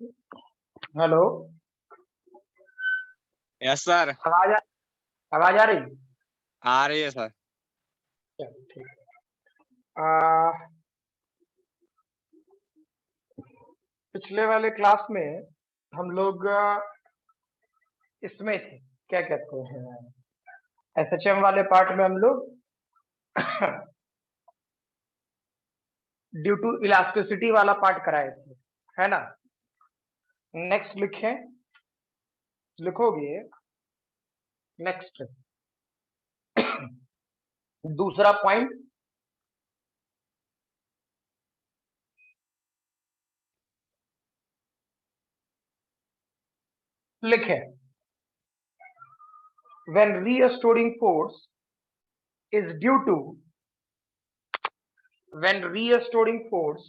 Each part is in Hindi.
हेलो। Yes sir. आवाज आ, आवाज आ रही? आ रही है सर। चलो ठीक है। पिछले वाले क्लास में हम लोग इसमें थे, क्या कहते हैं, एसएचएम वाले पार्ट में हम लोग ड्यू टू इलास्टिसिटी वाला पार्ट कराए थे, है ना। नेक्स्ट लिखें, लिखोगे नेक्स्ट दूसरा पॉइंट, लिखें when restoring force is due to when restoring force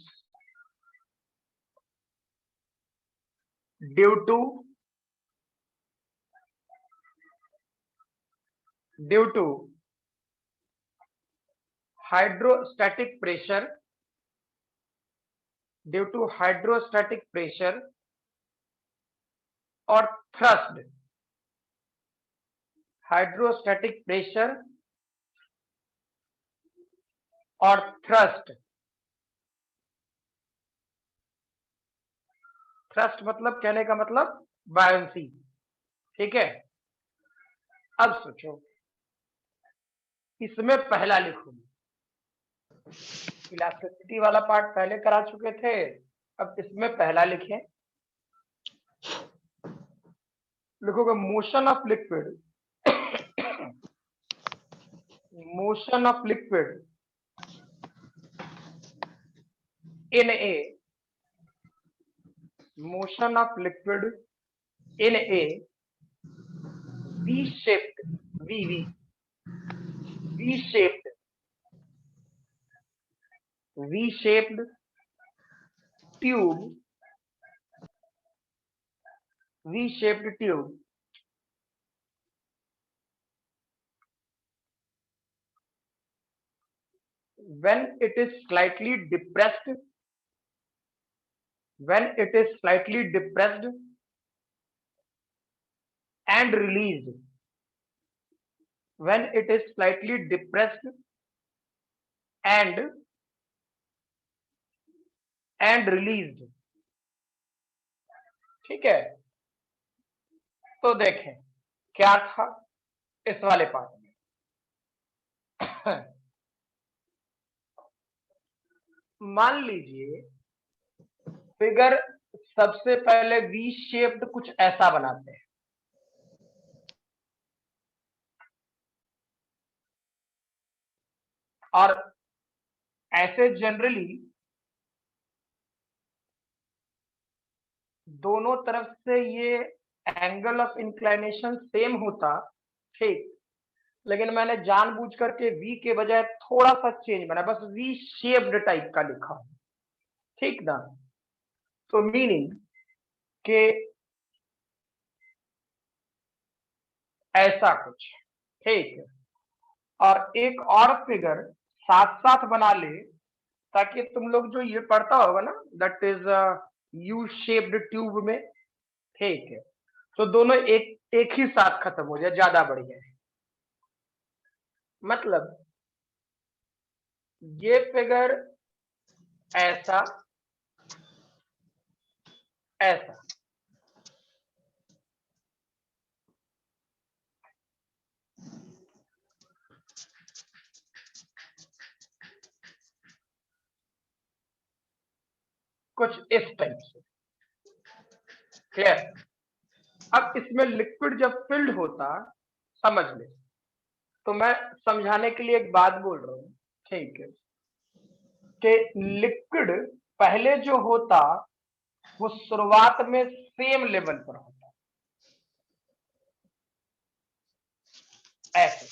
due to hydrostatic pressure or thrust, hydrostatic pressure और थ्रस्ट। थ्रस्ट मतलब, कहने का मतलब बायंसी, ठीक है। अब सोचो, इसमें पहला लिखो, इलास्टिसिटी वाला पार्ट पहले करा चुके थे, अब इसमें पहला लिखें। लिखोगे motion of liquid motion of liquid in a V-shaped tube when it is slightly depressed and released, ठीक है। तो देखें क्या था इस वाले पार्ट में। मान लीजिए फिगर सबसे पहले वी शेप्ड कुछ ऐसा बनाते हैं, और ऐसे जनरली दोनों तरफ से ये एंगल ऑफ इंक्लिनेशन सेम होता, ठीक। लेकिन मैंने जानबूझ करके वी के बजाय थोड़ा सा चेंज बना, बस वी शेप्ड टाइप का लिखा, ठीक ना। तो मीनिंग के ऐसा कुछ, ठीक है। और एक और फिगर साथ साथ बना ले, ताकि तुम लोग जो ये पढ़ता होगा ना, that is U shaped tube में, ठीक है, तो दोनों एक ही साथ खत्म हो जाए, ज्यादा बढ़िया है। मतलब ये फिगर ऐसा ऐसा, कुछ इस टाइप से, क्लियर। अब इसमें लिक्विड जब फिल्ड होता, समझ ले, तो मैं समझाने के लिए एक बात बोल रहा हूं, ठीक है, कि लिक्विड पहले जो होता वो शुरुआत में सेम लेवल पर होता, ऐसे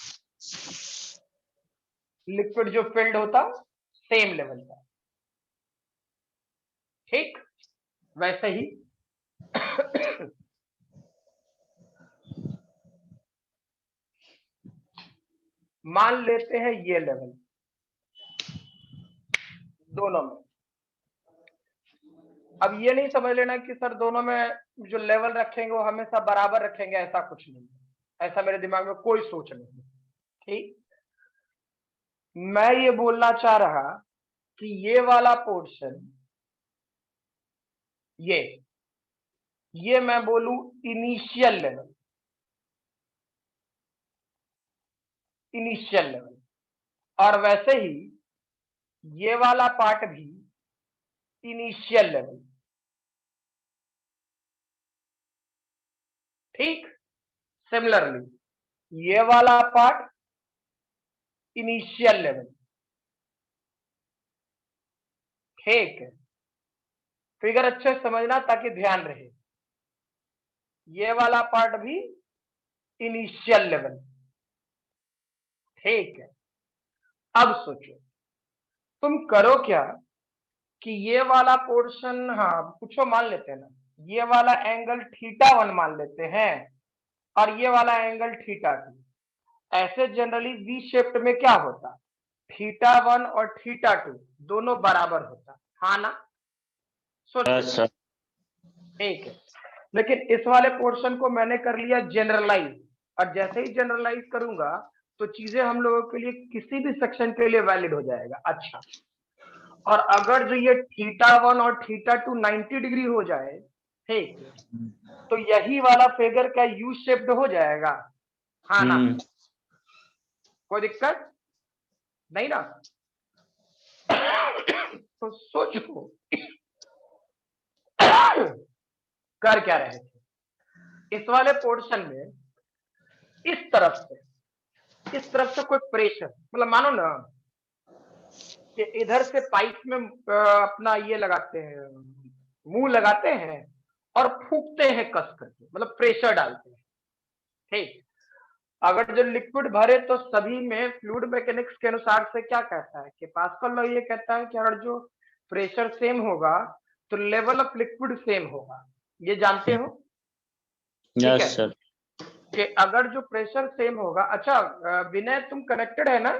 लिक्विड जो फिल्ड होता सेम लेवल पर, ठीक। वैसे ही मान लेते हैं ये लेवल दोनों में, अब ये नहीं समझ लेना कि सर दोनों में जो लेवल रखेंगे वो हमेशा बराबर रखेंगे, ऐसा कुछ नहीं, ऐसा मेरे दिमाग में कोई सोच नहीं। ठीक, मैं ये बोलना चाह रहा कि ये वाला पोर्शन, ये मैं बोलूं इनिशियल लेवल, इनिशियल लेवल, और वैसे ही ये वाला पार्ट भी इनिशियल लेवल। ठीक, सिमिलरली ये वाला पार्ट इनिशियल लेवल। ठीक है, फिगर अच्छे से समझना ताकि ध्यान रहे। ये वाला पार्ट भी इनिशियल लेवल। ठीक है, अब सोचो तुम करो क्या कि ये वाला पोर्शन, हाँ कुछ मान लेते हैं ना, ये वाला एंगल θ1 मान लेते हैं और ये वाला एंगल θ2। ऐसे जनरली वी शेप्ड में क्या होता, θ1 और θ2 दोनों बराबर होता, हाँ ना? सोचो। ठीक है, लेकिन इस वाले पोर्शन को मैंने कर लिया जनरलाइज, और जैसे ही जनरलाइज करूंगा तो चीजें हम लोगों के लिए किसी भी सेक्शन के लिए वैलिड हो जाएगा। अच्छा, और अगर जो ये θ1 और θ2 90 डिग्री हो जाए, ठीक, तो यही वाला फिगर क्या यू शेप्ड हो जाएगा, हाँ ना? कोई दिक्कत नहीं ना? तो सोचो कर क्या रहे थे इस वाले पोर्शन में, इस तरफ से कोई प्रेशर, मतलब मानो ना कि इधर से पाइप में अपना ये लगाते हैं, मुंह लगाते हैं और फूकते हैं कस करके, मतलब प्रेशर डालते हैं। ठीक, अगर जो लिक्विड भरे तो सभी में फ्लूइड मैकेनिक्स के अनुसार से क्या कहता है कि पास्कल लॉ ये कहता है कि अगर जो प्रेशर सेम होगा तो लेवल ऑफ लिक्विड सेम होगा, ये जानते हो? ठीक है, सर। कि अगर जो प्रेशर सेम होगा। अच्छा विनय तुम कनेक्टेड है ना?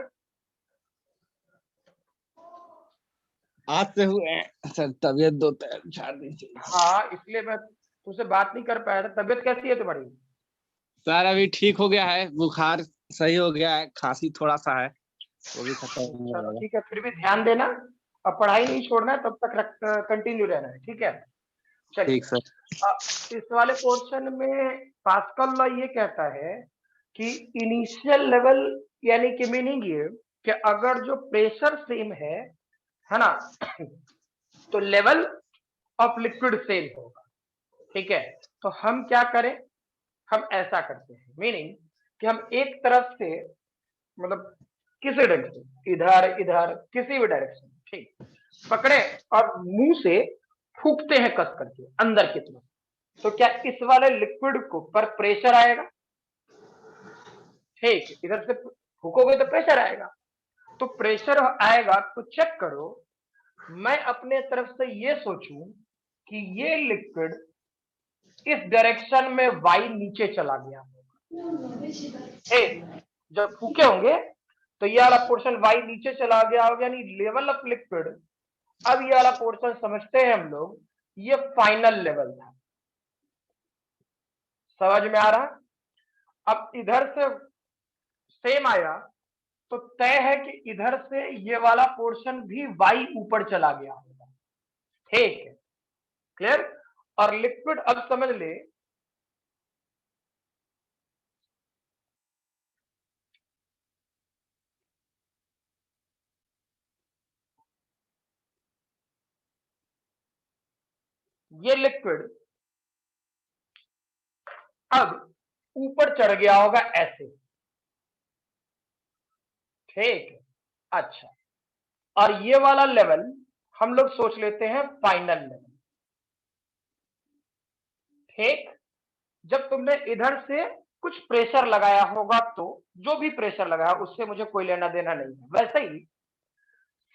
आज से हुए हैं सर, तबीयत 4 दिन से। हाँ, इसलिए मैं तुमसे बात नहीं कर पाया था। तबीयत कैसी है तुम्हारी? सर अभी ठीक हो गया है, बुखार सही हो गया है, खांसी थोड़ा सा है, वो भी खत्म हो चलो जाएगा। ठीक है, फिर भी ध्यान देना और पढ़ाई नहीं छोड़ना है, तब तक कंटिन्यू रहना है। ठीक है, चलिए। ठीक सर। इस वाले पोर्शन में पास्कल लॉ ये कहता है कि इनिशियल लेवल, यानी कि मीनिंग ये कि अगर जो प्रेशर सेम है ना, तो लेवल ऑफ लिक्विड सेम होगा। ठीक है, तो हम क्या करें, हम ऐसा करते हैं, मीनिंग कि हम एक तरफ से, मतलब किसी डायरेक्शन, इधर इधर किसी भी डायरेक्शन, ठीक, पकड़े और मुंह से फूकते हैं कस करके अंदर की तरफ, तो क्या इस वाले लिक्विड को पर प्रेशर आएगा? ठीक, इधर से फूकोगे तो प्रेशर आएगा, तो प्रेशर आएगा तो चेक करो, मैं अपने तरफ से ये सोचूं कि ये लिक्विड इस डायरेक्शन में वाई नीचे चला गया, जब फूके होंगे तो ये वाला पोर्शन वाई नीचे चला गया होगा, यानी लेवल ऑफ लिक्विड। अब ये वाला पोर्शन समझते हैं हम लोग, ये फाइनल लेवल था। समझ में आ रहा? अब इधर से सेम आया तो तय है कि इधर से ये वाला पोर्शन भी वाई ऊपर चला गया होगा। ठीक है, क्लियर? और लिक्विड अब समझ ले, ये लिक्विड अब ऊपर चढ़ गया होगा ऐसे। ठीक है, अच्छा, और ये वाला लेवल हम लोग सोच लेते हैं फाइनल लेवल। ठीक, जब तुमने इधर से कुछ प्रेशर लगाया होगा, तो जो भी प्रेशर लगाया उससे मुझे कोई लेना देना नहीं है। वैसे ही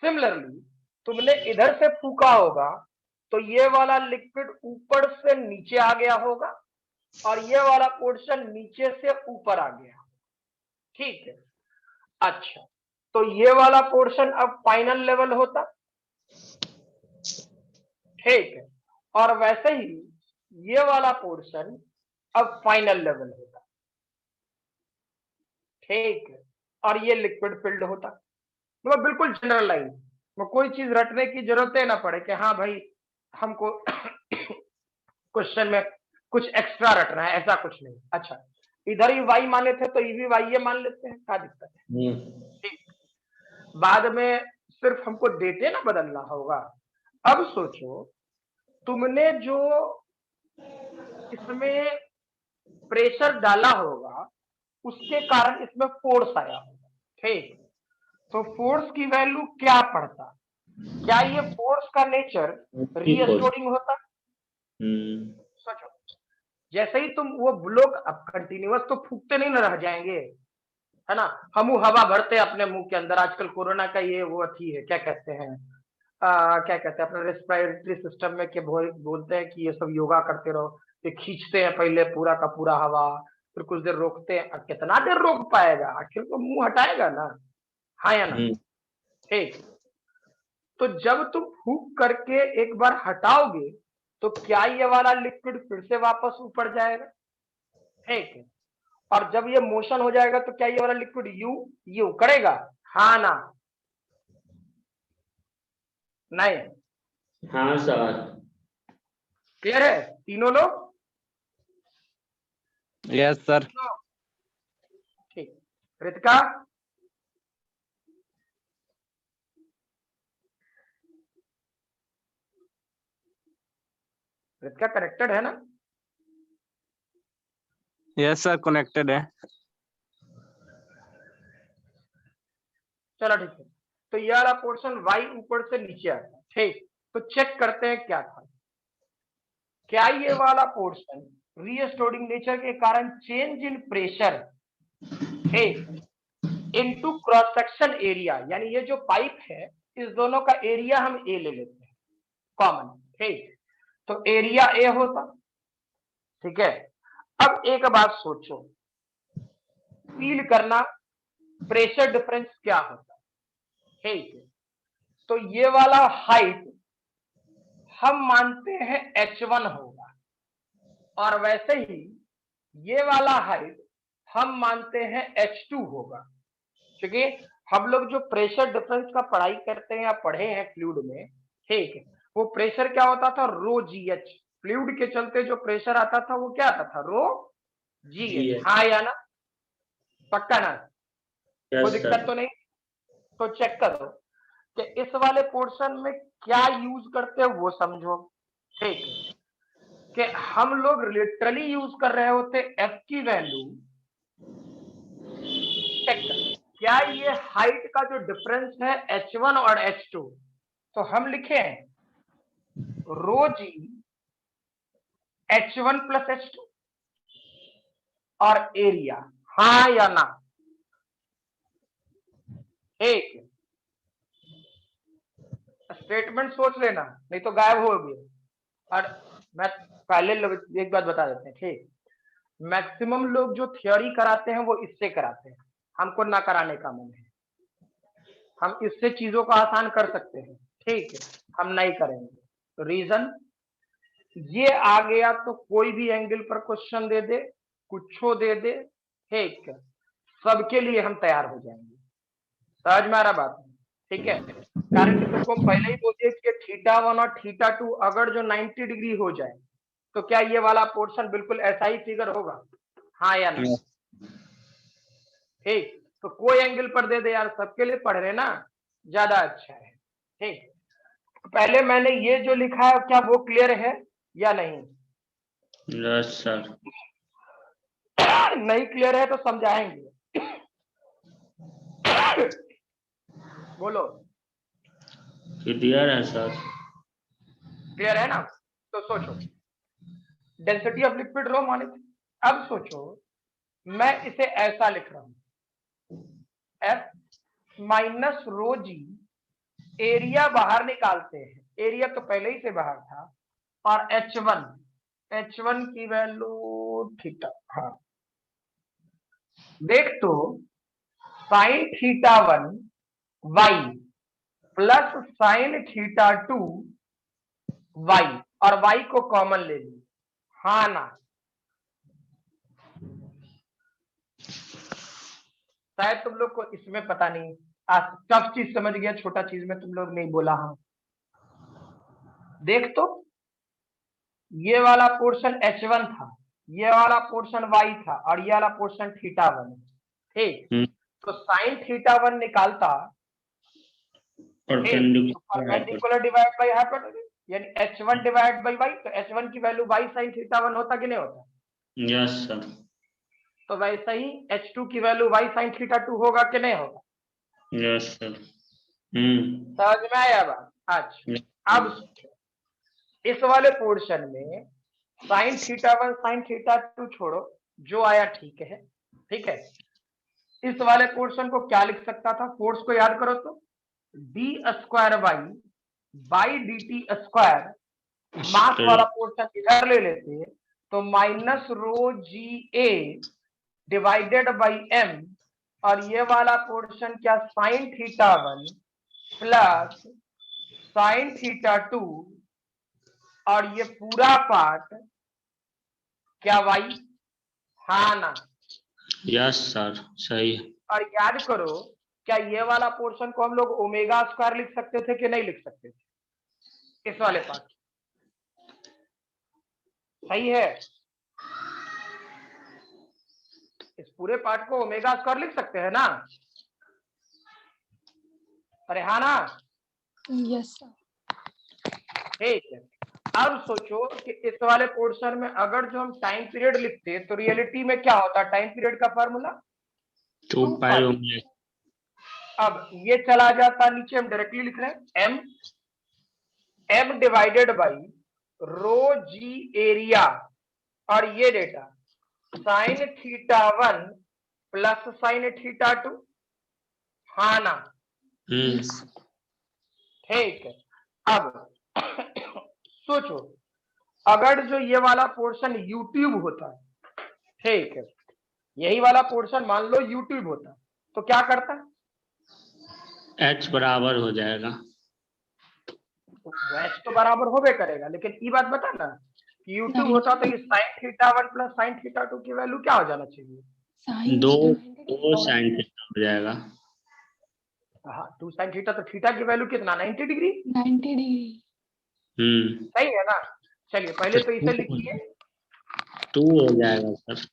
सिमिलरली तुमने इधर से फूका होगा तो ये वाला लिक्विड ऊपर से नीचे आ गया होगा और ये वाला पोर्शन नीचे से ऊपर आ गया। ठीक है, अच्छा, तो ये वाला पोर्शन अब फाइनल लेवल होता। ठीक है, और वैसे ही ये वाला पोर्शन अब फाइनल लेवल होता, ठीक है, और ये लिक्विड फिल्ड होता। तो बिल्कुल जनरलाइज, वो कोई चीज रटने की जरूरत ही ना पड़े कि हाँ भाई हमको क्वेश्चन में कुछ एक्स्ट्रा रटना है, ऐसा कुछ नहीं। अच्छा, इधर ही वाई माने थे तो इधर वाई ये मान लेते हैं, क्या दिक्कत है? ठीक, बाद में सिर्फ हमको डेटे ना बदलना होगा। अब सोचो, तुमने जो इसमें प्रेशर डाला होगा उसके कारण इसमें फोर्स आया होगा, ठीक। तो फोर्स की वैल्यू क्या पड़ता? क्या ये फोर्स का नेचर रीस्टोरिंग होता? सोचो, जैसे ही तुम वो ब्लॉक, अब कंटिन्यूअस तो फूकते नहीं ना रह जाएंगे, है ना, हम हवा भरते हैं अपने मुंह के अंदर। आजकल कोरोना का ये वो अथी है, क्या कहते हैं, क्या कहते हैं, अपना रेस्पिरेटरी सिस्टम में के बोलते हैं कि ये सब योगा करते रहो, ये खींचते हैं पहले पूरा का पूरा हवा, फिर कुछ देर रोकते हैं। कितना देर रोक पाएगा, आखिर तो मुंह हटाएगा ना, हाँ या ना? ठीक, तो जब तुम फूक करके एक बार हटाओगे तो क्या ये वाला लिक्विड फिर से वापस ऊपर जाएगा? ठीक है, और जब ये मोशन हो जाएगा तो क्या ये वाला लिक्विड यू करेगा? हाँ ना? नहीं? हाँ सर। क्लियर है तीनों लोग? Yes sir. ठीक, रितिका? रितिका कनेक्टेड है ना? यस सर, कनेक्टेड है। चलो ठीक है, तो ये वाला पोर्शन वाई ऊपर से नीचे आता है, ठीक। तो चेक करते हैं क्या था। क्या ये वाला पोर्शन रीस्टोरिंग नेचर के कारण चेंज इन प्रेशर, ठीक, इनटू क्रॉस सेक्शन एरिया, यानी ये जो पाइप है इस दोनों का एरिया हम ए ले लेते हैं कॉमन, ठीक। तो एरिया ए होता, ठीक है। अब एक बात सोचो, फील करना प्रेशर डिफरेंस क्या होता है, ठीक है। तो ये वाला हाइट हम मानते हैं h1 होगा, और वैसे ही ये वाला हाइट हम मानते हैं h2 होगा, क्योंकि हम लोग जो प्रेशर डिफरेंस का पढ़ाई करते हैं या पढ़े हैं फ्लूइड में, ठीक है, वो प्रेशर क्या होता था? रो जी एच। फ्लूइड के चलते जो प्रेशर आता था वो क्या आता था? रो जी एच। हाँ या ना? पक्का ना? कोई दिक्कत तो नहीं? तो चेक करो कि इस वाले पोर्शन में क्या यूज करते हैं वो समझो, ठीक है। कि हम लोग लिटरली यूज कर रहे होते एफ की वैल्यू, चेक कर, क्या ये हाइट का जो डिफरेंस है h1 और h2, तो हम लिखे रो जी h1 प्लस h2 और एरिया, हाँ या ना? एक स्टेटमेंट सोच लेना, नहीं तो गायब हो गए। और मैं पहले एक बात बता देते हैं, ठीक। मैक्सिमम लोग जो थियोरी कराते हैं वो इससे कराते हैं, हमको ना कराने का मन है, हम इससे चीजों को आसान कर सकते हैं, ठीक है, हम नहीं करेंगे। तो रीजन ये आ गया तो कोई भी एंगल पर क्वेश्चन दे दे, कुछो दे दे, ठीक, सबके लिए हम तैयार हो जाएंगे। समझ में आ रहा बात? ठीक है, कारण कि तुमको पहले ही बोलिए कि θ1 और θ2 अगर जो 90 डिग्री हो जाए तो क्या ये वाला पोर्शन बिल्कुल ऐसा ही फिगर होगा? हाँ या ना? ठीक, तो कोई एंगल पर दे दे यार, सबके लिए पढ़ रहे ना, ज्यादा अच्छा है, ठीक। पहले मैंने ये जो लिखा है क्या वो क्लियर है या नहीं? Yes sir. नहीं क्लियर है तो समझाएंगे। बोलो। क्लियर है सर। क्लियर है ना? तो सोचो, डेंसिटी ऑफ लिक्विड रो माने, अब सोचो मैं इसे ऐसा लिख रहा हूं, F minus rho G, area बाहर निकालते हैं, एरिया तो पहले ही से बाहर था, और h1 की वैल्यू थीटा, हाँ देख तो sine θ1 y plus sine θ2 y, और y को कॉमन ले ली, हाँ ना? शायद तुम लोग को इसमें पता नहीं, आज टफ चीज समझ गया, छोटा चीज में तुम लोग नहीं बोला। हाँ देख तो, ये वाला पोर्शन H1 था, ये वाला पोर्शन y था, और ये वाला पोर्शन θ1, ठीक? तो साइन θ1 निकालता, परपेंडिकुलर डिवाइड बाई हाइपोटेन्यूज, यानी H1 डिवाइड बाई y, तो H1 की वैल्यू y साइन θ1 होता कि नहीं होता? Yes sir. तो वैसे ही H2 की वैल्यू y साइन θ2 होगा कि नहीं होगा? Yes sir. समझ में आया बात? अच्छा, अब इस वाले पोर्शन में साइन θ1 साइन θ2 छोड़ो, जो आया ठीक है, ठीक है? इस वाले पोर्शन को क्या लिख सकता था? फोर्स को याद करो तो, D square Y by D T square, mass वाला पोर्शन इधर ले लेते हैं तो minus rho G A divided by M, और ये वाला पोर्शन क्या, साइन θ1 प्लस साइन θ2, और ये पूरा पार्ट क्या वाई, हाँ ना? यस सर, सही है। और याद करो, क्या ये वाला पोर्शन को हम लोग ओमेगा स्क्वायर लिख सकते थे कि नहीं लिख सकते थे? इस वाले पार्ट, सही है? इस पूरे पार्ट को ओमेगा स्क्वायर लिख सकते हैं ना? अरे हाँ ना? Yes sir. ठीक है, अब सोचो कि इस वाले पोर्शन में अगर जो हम टाइम पीरियड लिखते तो रियलिटी में क्या होता? टाइम पीरियड का फॉर्मूला 2 पाई ओमेगा। अब ये चला जाता नीचे, हम डायरेक्टली लिख रहे हैं M divided by rho G area, और ये डेटा साइन θ1 प्लस साइन θ2, हाँ ना? ठीक है, अब सोचो अगर जो ये वाला पोर्शन यूट्यूब होता है, ठीक है, यही वाला पोर्शन मान लो यूट्यूब होता तो क्या करता? H बराबर हो जाएगा। वैसे तो बराबर होबे करेगा, लेकिन ये बात बता ना, यूट्यूब होता तो ये साइन θ1 प्लस साइन θ2 की वैल्यू क्या हो जाना चाहिए? 2 साइन थीटा हो जाएगा। हाँ, 2 साइन थीटा, तो थीटा की वैल्यू कितना, 90 डिग्री। 90 डिग्री। सही है ना? चलिए पहले तो इसे लिखिए, 2 हो जाएगा सर।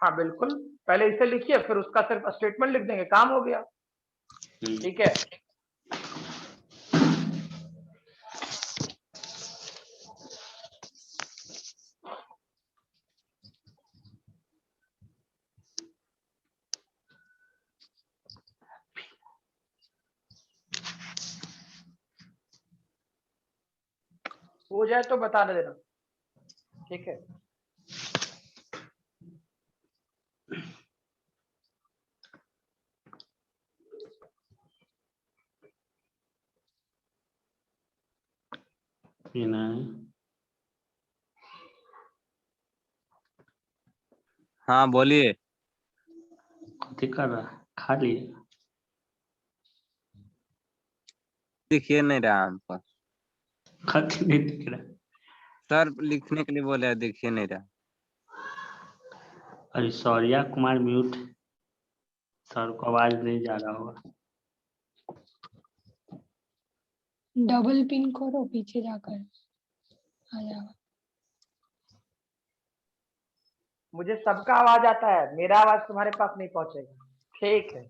हाँ बिल्कुल, पहले इसे लिखिए, फिर उसका सिर्फ स्टेटमेंट लिख देंगे, काम हो गया। ठीक है, हो जाए तो बता देना। ठीक है, हाँ बोलिए। कथी कर रहा है? खा लिए? दिखिए नहीं रहा हमको कथी नहीं दिख रहा? सर, लिखने के लिए बोले, दिखिए नहीं रहा। अरे सौर्या कुमार म्यूट, सर को आवाज नहीं जा रहा होगा। डबल पिन करो, पीछे जाकर आ जाएगा। मुझे सबका आवाज आता है, मेरा आवाज तुम्हारे पास नहीं पहुंचेगा। ठीक है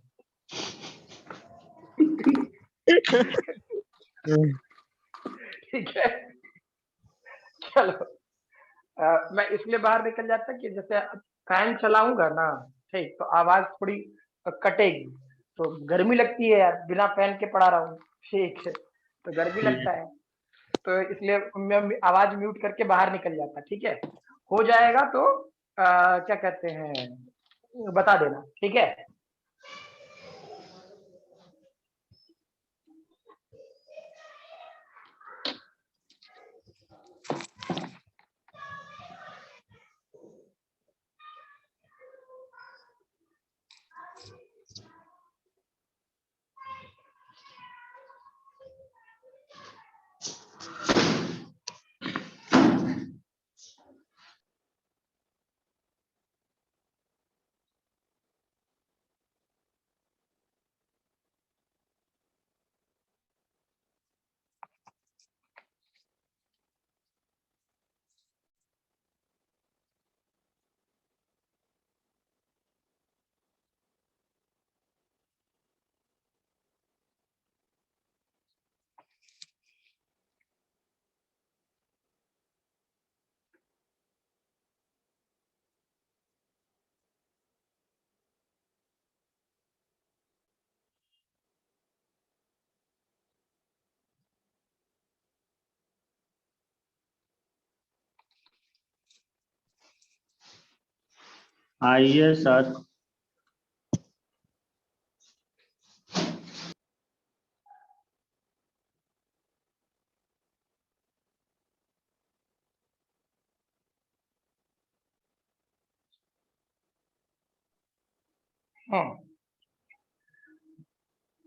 ठीक है, चलो मैं इसलिए बाहर निकल जाता कि जैसे फैन चलाऊंगा ना, ठीक, तो आवाज थोड़ी कटेगी, तो गर्मी लगती है यार, बिना फैन के पढ़ा रहा हूँ, ठीक है, तो गर्मी लगता है, तो इसलिए मैं आवाज म्यूट करके बाहर निकल जाता। ठीक है, हो जाएगा तो क्या कहते हैं, बता देना। ठीक है, आइए सर।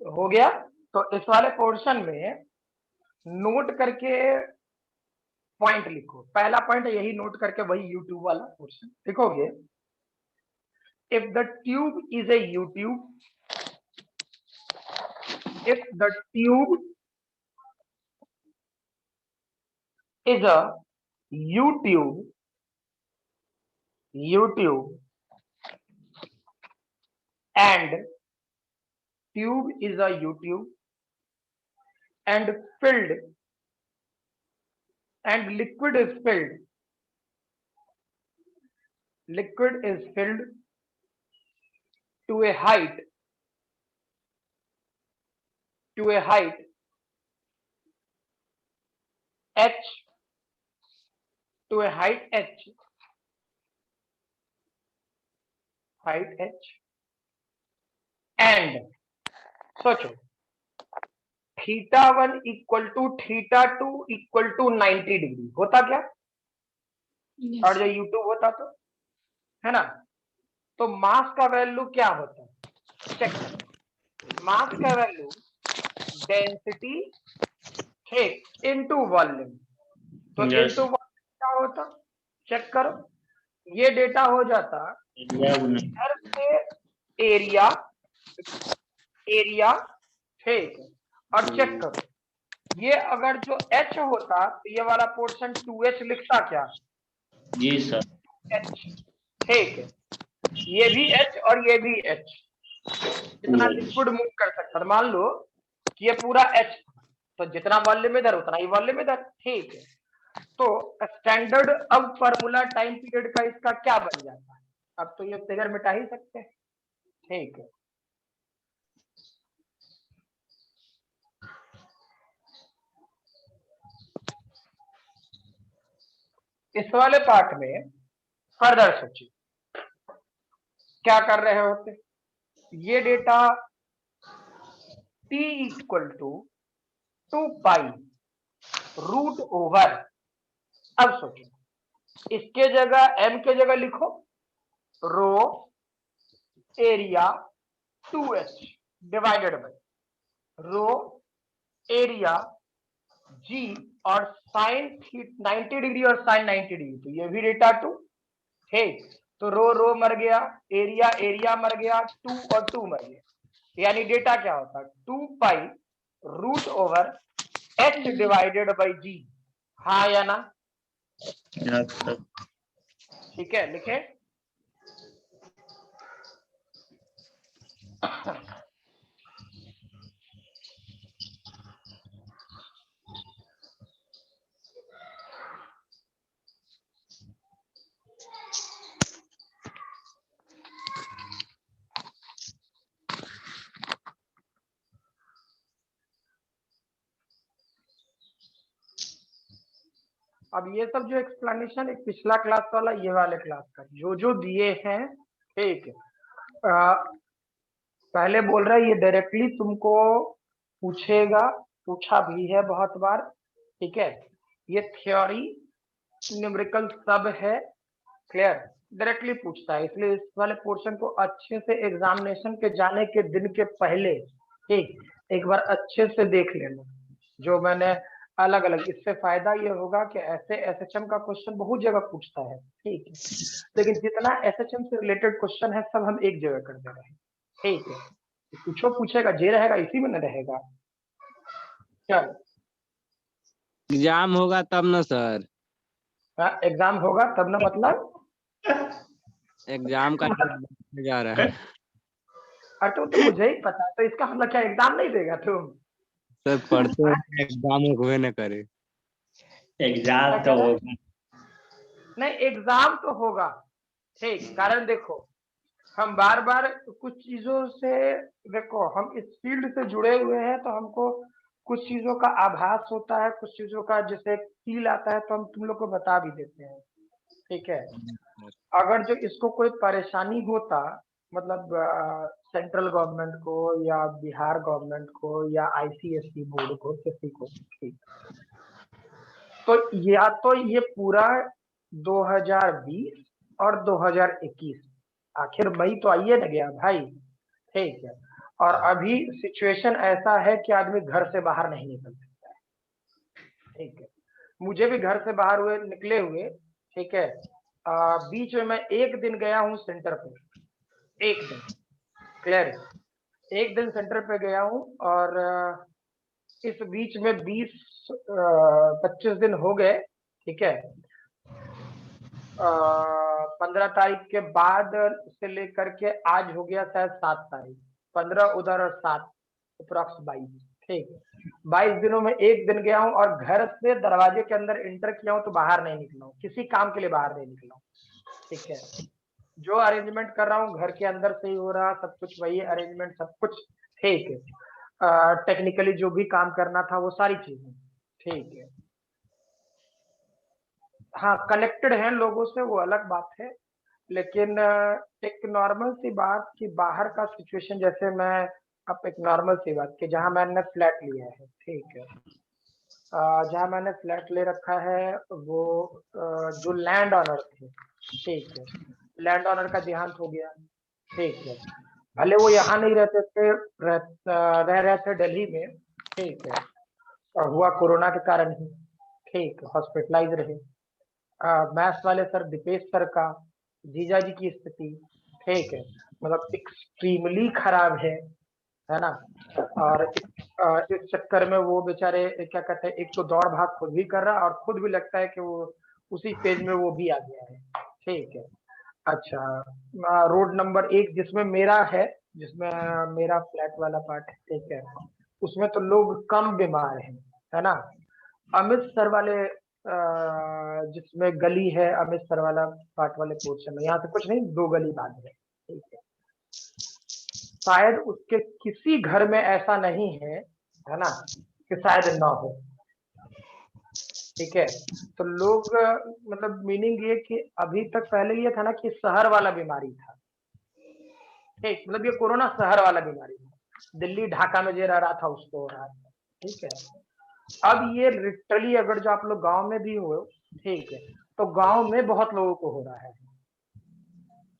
हो गया। तो इस वाले पोर्शन में नोट करके पॉइंट लिखो। पहला पॉइंट यही नोट करके, वही यूट्यूब वाला पोर्शन लिखोगे। If the tube is a YouTube, if the tube is a U-tube, and tube is a U-tube and filled, and liquid is filled to a height h, and सोचो θ1 equal to θ2 equal to 90 degree होता क्या? Yes. और जो यूट्यूब होता तो, है ना? तो मास का वैल्यू क्या होता है? चेक करो। मास का वैल्यू डेंसिटी ठीक इनटू वॉल्यूम। तो Yes. इनटू वॉल्यूम क्या होता? चेक करो, ये डेटा हो जाता इधर से एरिया ठीक। और चेक करो, ये अगर जो h होता तो ये वाला पोर्शन 2h लिखता क्या? जी सर। h ठीक है, ये भी h और ये भी h। जितना लिक्विड मूव कर सकता, मान लो कि ये पूरा h, तो जितना वॉल्यूम इधर उतना ही वॉल्यूम इधर, ठीक है। तो स्टैंडर्ड अब फार्मूला टाइम पीरियड का इसका क्या बन जाता है? अब तो ये फिगर मिटा ही सकते हैं, ठीक है। इस वाले पार्ट में फर्दर सोचिए क्या कर रहे होते। ये data t equal to 2 pi root over, अब सोचो इसके जगह m के जगह लिखो rho area 2h divided by rho area g और साइन 90 डिग्री और साइन 90 डिग्री, तो ये भी डेटा 2 ठीक। तो रो मर गया, एरिया मर गया, 2 और 2 मर गया, यानी डेटा क्या होता है? 2 pi root over h divided by g। हाँ या ना? ठीक है, लिखे। अब ये सब जो एक्सप्लेनेशन एक पिछला क्लास वाला, ये वाले क्लास का जो दिए हैं, ठीक है। पहले बोल रहा है ये डायरेक्टली तुमको पूछेगा, पूछा भी है बहुत बार, ठीक है। ये थ्योरी न्यूमेरिकल सब है, क्लियर, डायरेक्टली पूछता है। इसलिए इस वाले पोर्शन को अच्छे से एग्जामिनेशन के जाने के दिन के पहले ठीक एक बार अच्छे से देख लेना, जो मैंने अलग अलग। इससे फायदा ये होगा कि ऐसे एसएचएम का क्वेश्चन बहुत जगह पूछता है, ठीक है, लेकिन जितना एसएचएम से रिलेटेड क्वेश्चन है सब हम एक जगह कर दे रहे हैं, ठीक है। पूछो पूछेगा, जे रहेगा इसी में न रहेगा। चलो एग्जाम होगा तब ना सर? एग्जाम होगा तब ना, मतलब एग्जाम का जा रहा है अरे तो मुझे ही पता है, तो इसका मतलब क्या एग्जाम नहीं देगा तुम? सर पढ़ते एग्जाम हुए न करे। एग्जाम तो होगा नहीं, एग्जाम तो होगा, ठीक। कारण देखो हम बार बार कुछ चीजों से, देखो हम इस फील्ड से जुड़े हुए हैं तो हमको कुछ चीजों का आभास होता है, कुछ चीजों का जैसे फील आता है तो हम तुम लोग को बता भी देते हैं, ठीक है। अगर जो इसको कोई परेशानी होता, मतलब सेंट्रल गवर्नमेंट को या बिहार गवर्नमेंट को या आईसीएसई बोर्ड को, किसी को, ठीक, तो या तो ये पूरा 2020 और 2021, आखिर मई तो आइए न गया भाई, ठीक है, और अभी सिचुएशन ऐसा है कि आदमी घर से बाहर नहीं निकल सकता है, ठीक है। मुझे भी घर से बाहर निकले हुए, ठीक है, बीच में मैं एक दिन गया हूँ सेंटर पे, एक दिन, क्लियर, एक दिन सेंटर पे गया हूँ, और इस बीच में 20-25 दिन हो गए, ठीक है। 15 तारीख के बाद से लेकर के आज हो गया शायद 7 तारीख, 15 उधर और 7 अप्रॉक्स 22, ठीक है। 22 दिनों में एक दिन गया हूँ, और घर से दरवाजे के अंदर एंटर किया हूँ तो बाहर नहीं निकला हूँ, किसी काम के लिए बाहर नहीं निकला हूँ, ठीक है। जो अरेंजमेंट कर रहा हूँ घर के अंदर से ही हो रहा, सब कुछ वही अरेंजमेंट, सब कुछ ठीक है। टेक्निकली जो भी काम करना था वो सारी चीजें ठीक है। हाँ, कनेक्टेड हैं लोगों से, वो अलग बात है, लेकिन एक नॉर्मल सी बात कि बाहर का सिचुएशन, जैसे मैं अब एक नॉर्मल सी बात कि जहाँ मैंने फ्लैट लिया है, ठीक है, जहाँ मैंने फ्लैट ले रखा है वो जो लैंड ऑनर थे, ठीक है, लैंड ऑनर का देहांत हो गया, ठीक है, भले वो यहाँ नहीं रहते थे, रह रहे थे दिल्ली में, ठीक है, और हुआ कोरोना के कारण ही, ठीक, हॉस्पिटलाइज रहे। मैथ्स वाले सर दीपेश सर का, जीजा जी की स्थिति, ठीक है, मतलब एक्सट्रीमली खराब है ना। और इस चक्कर में वो बेचारे क्या कहते हैं, एक तो दौड़ भाग खुद भी कर रहा, और खुद भी लगता है कि वो उसी पेज में वो भी आ गया है, ठीक है। अच्छा, रोड नंबर 1 जिसमें मेरा है, जिसमें मेरा फ्लैट वाला पार्ट है, ठीक है, उसमें तो लोग कम बीमार हैं, है ना। अमित सर वाले जिसमें गली है, अमित सर वाला पार्ट वाले पोर्शन में, यहाँ से कुछ नहीं 2 गली बाद है, ठीक है, शायद उसके किसी घर में ऐसा नहीं है ना, कि शायद ना हो, ठीक है। तो लोग मतलब मीनिंग ये कि अभी तक पहले ये था ना कि शहर वाला बीमारी था, ठीक, मतलब ये कोरोना शहर वाला बीमारी था, दिल्ली ढाका में जो रह रहा था उसको हो रहा था, ठीक है। अब ये लिटरली अगर जो आप लोग गांव में भी हो, ठीक है, तो गांव में बहुत लोगों को हो रहा है,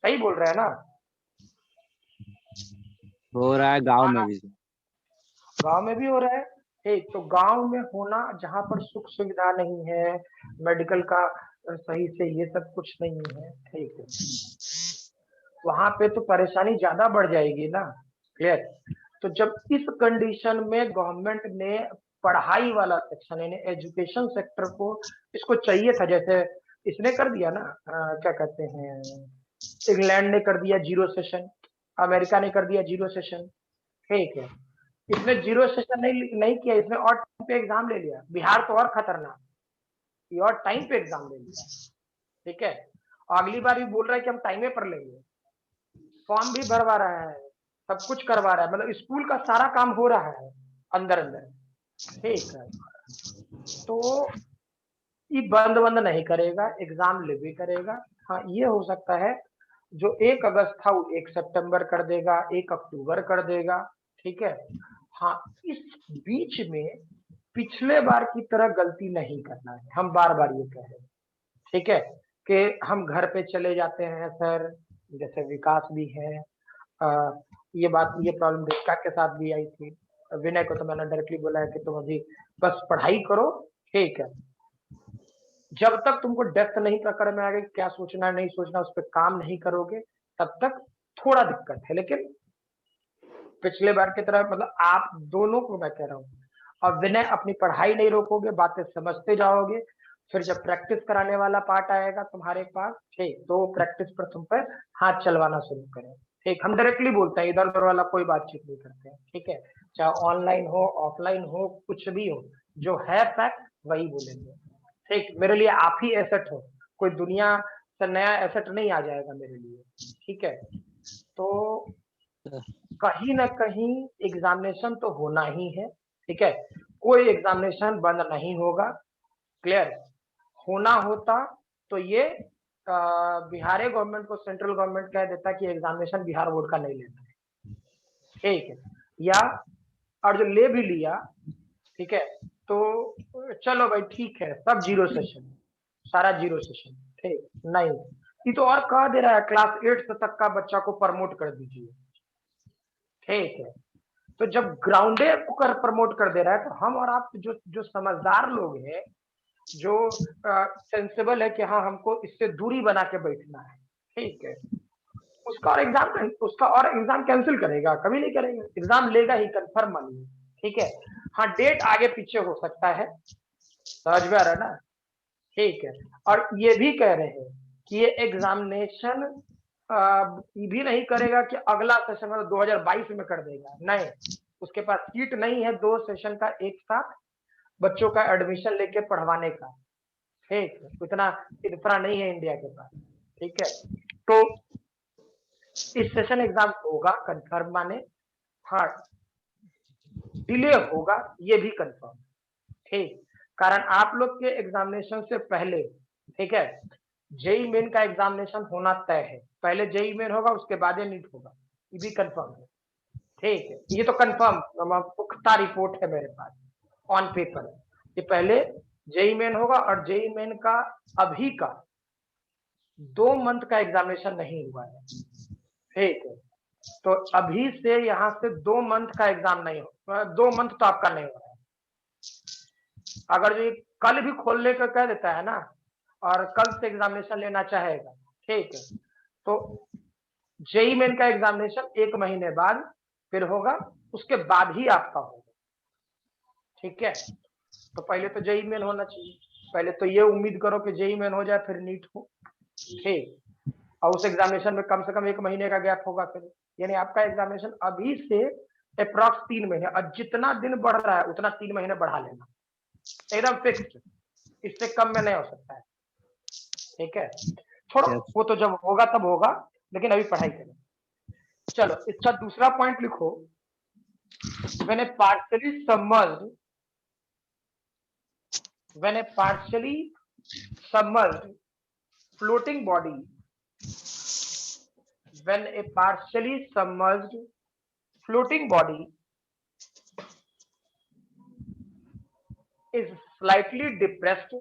सही बोल रहे हैं ना। हो रहा है गांव में भी। गांव में भी हो रहा है, ठीक, तो गांव में होना जहां पर सुख सुविधा नहीं है, मेडिकल का सही से ये सब कुछ नहीं है, ठीक है, वहां पे तो परेशानी ज्यादा बढ़ जाएगी ना, क्लियर। तो जब इस कंडीशन में गवर्नमेंट ने पढ़ाई वाला सेक्शन यानी एजुकेशन सेक्टर को, इसको चाहिए था, जैसे इसने कर दिया ना, क्या कहते हैं, इंग्लैंड ने कर दिया 0 सेशन, अमेरिका ने कर दिया 0 सेशन, ठीक है। इसने 0 सेशन नहीं किया, इसने और टाइम पे एग्जाम ले लिया, बिहार तो और खतरनाक, ये और टाइम पे एग्जाम ले लिया, ठीक है, और अगली बार भी बोल रहा है कि हम टाइमे पर लेंगे, फॉर्म भी भरवा रहा है, सब कुछ करवा रहा है, मतलब स्कूल का सारा काम हो रहा है अंदर अंदर, ठीक है। तो ये बंद नहीं करेगा, एग्जाम ले भी करेगा। हाँ, ये हो सकता है जो 1 अगस्त था वो 1 सितंबर कर देगा, 1 अक्टूबर कर देगा, ठीक है। हाँ, इस बीच में पिछले बार की तरह गलती नहीं करना है, हम बार बार ये कह रहे हैं, ठीक है, कि हम घर पे चले जाते हैं सर, जैसे विकास भी है, ये प्रॉब्लम रिक्का के साथ भी आई थी, विनय को तो मैंने डायरेक्टली बोला है कि तुम अभी बस पढ़ाई करो, ठीक है, जब तक तुमको डेप्थ नहीं पकड़ में आएगी क्या सोचना नहीं सोचना, उस पर काम नहीं करोगे तब तक थोड़ा दिक्कत है। लेकिन पिछले बार की तरह मतलब आप दोनों को मैं कह रहा हूँ, और विनय अपनी पढ़ाई नहीं रोकोगे, बातें समझते जाओगे, फिर जब प्रैक्टिस कराने वाला पार्ट आएगा तुम्हारे पास, ठीक, तो प्रैक्टिस पर तुम पर हाथ चलवाना शुरू करें, ठीक। हम डायरेक्टली बोलते हैं, इधर उधर वाला कोई बातचीत नहीं करते हैं, ठीक है, चाहे ऑनलाइन हो ऑफलाइन हो कुछ भी हो, जो है फैक्ट वही बोलेंगे, ठीक। मेरे लिए आप ही एसेट हो, कोई दुनिया से नया एसेट नहीं आ जाएगा मेरे लिए, ठीक है। तो कहीं ना कहीं एग्जामिनेशन तो होना ही है, ठीक है, कोई एग्जामिनेशन बंद नहीं होगा, क्लियर। होना होता तो ये बिहार गवर्नमेंट को सेंट्रल गवर्नमेंट कह देता कि एग्जामिनेशन बिहार बोर्ड का नहीं लेता है, ठीक है, या और जो ले भी लिया, ठीक है, तो चलो भाई ठीक है, सब जीरो सेशन, सारा जीरो सेशन, ठीक नहीं, ये तो और कह दे रहा है क्लास 8 तक का बच्चा को प्रमोट कर दीजिए, ठीक है। तो जब ग्राउंडे को कर प्रमोट कर दे रहा है, तो हम और आप जो जो समझदार लोग हैं, जो सेंसिबल है कि हाँ हमको इससे दूरी बना के बैठना है, ठीक है, उसका और एग्जाम कैंसिल करेगा? कभी नहीं करेगा, एग्जाम लेगा ही, कंफर्म मानिए, ठीक है। हाँ, डेट आगे पीछे हो सकता है, समझ में आ रहा है ना, ठीक है। और ये भी कह रहे हैं कि ये एग्जामिनेशन ये भी नहीं करेगा कि अगला सेशन मतलब 2022 में कर देगा, नहीं, उसके पास सीट नहीं है 2 सेशन का एक साथ बच्चों का एडमिशन लेके पढ़वाने का, ठीक है, इतना इंफ्रा नहीं है इंडिया के पास, ठीक है। तो इस सेशन एग्जाम होगा कंफर्म, माने हाँ डिले होगा ये भी कंफर्म, ठीक, कारण आप लोग के एग्जामिनेशन से पहले, ठीक है, जेई मेन का एग्जामिनेशन होना तय है, पहले जेई मेन होगा उसके बाद ये नीट होगा, ये भी कंफर्म है, ठीक है, ये तो कंफर्म पुख्ता रिपोर्ट है मेरे पास ऑन पेपर, ये पहले जेई मेन होगा और जेई मेन का अभी का 2 मंथ का एग्जामिनेशन नहीं हुआ है, ठीक है, तो अभी से यहाँ से 2 मंथ का एग्जाम नहीं हो, 2 मंथ तो आपका नहीं हो रहा है, अगर जो कल भी खोलने का कह देता है ना और कल से एग्जामिनेशन लेना चाहेगा, ठीक है, तो जेई मेन का एग्जामिनेशन 1 महीने बाद फिर होगा, उसके बाद ही आपका होगा, ठीक है। तो पहले तो जेई मेन होना चाहिए, पहले तो ये उम्मीद करो कि जेई मेन हो जाए फिर नीट हो, ठीक, और उस एग्जामिनेशन में कम से कम 1 महीने का गैप होगा, फिर यानी आपका एग्जामिनेशन अभी से अप्रॉक्स 3 महीने, और जितना दिन बढ़ रहा है उतना 3 महीने बढ़ा लेना, एकदम फिक्स, इससे कम में नहीं हो सकता है, ठीक है। छोड़ो Yes. वो तो जब होगा तब होगा, लेकिन अभी पढ़ाई करें। चलो इसका दूसरा पॉइंट लिखो, when a partially submerged floating body, when a partially submerged floating body is slightly depressed,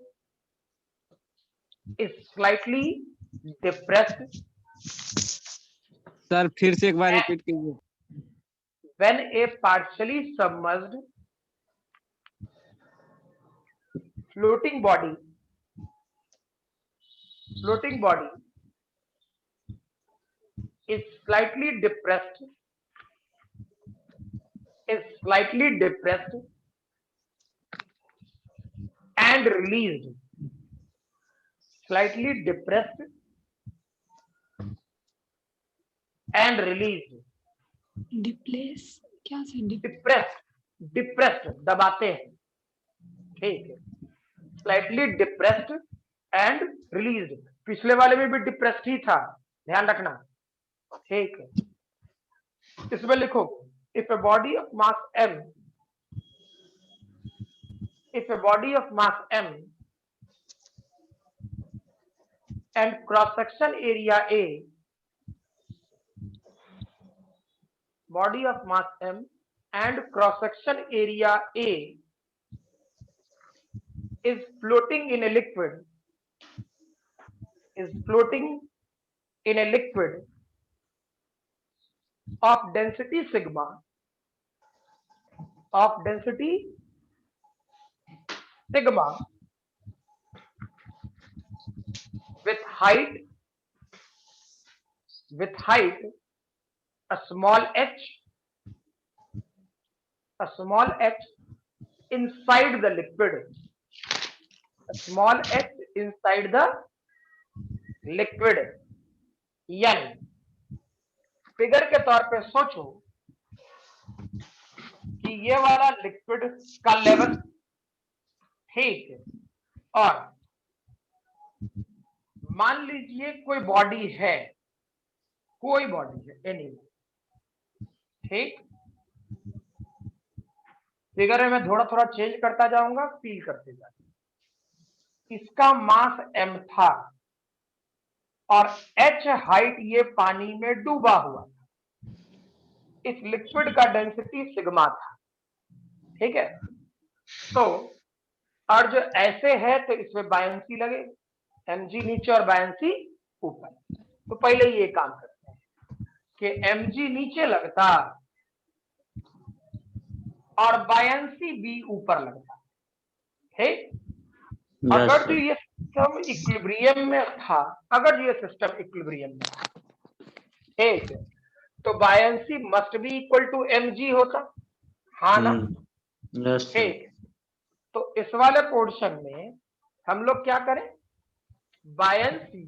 sir फिर से एक बार रिपीट कीजिए। when a partially submerged floating body is slightly depressed and released, डिप्लेस क्या से डिप्रेस्ड दबाते हैं, ठीक है, स्लाइटली डिप्रेस्ड एंड रिलीज्ड, पिछले वाले में भी डिप्रेस्ड ही था, ध्यान रखना, ठीक है। इसमें लिखो if a body of mass m and cross section area A, body of mass m and cross section area A is floating in a liquid of density sigma with height a small h inside the liquid, यानी फिगर के तौर पे सोचो कि ये वाला लिक्विड का लेवल, ठीक है, और मान लीजिए कोई बॉडी है एनी, ठीक, फिगर में मैं थोड़ा चेंज करता जाऊंगा, फील करते जाऊंगा, इसका मास m था, और h हाइट ये पानी में डूबा हुआ था। इस लिक्विड का डेंसिटी सिग्मा था, ठीक है। तो और जो ऐसे है तो इसमें बायंसी लगेगी, mg नीचे और बायंसी ऊपर। तो पहले ये काम करते हैं कि mg नीचे लगता और बायंसी भी ऊपर लगता, ठीक। अगर जो ये सिस्टम इक्विलिब्रियम में था, अगर ये सिस्टम इक्विलिब्रियम में था, ठीक, तो buoyancy must be equal to mg होता, हाँ ना, ठीक। तो इस वाले पोर्शन में हम लोग क्या करें, buoyancy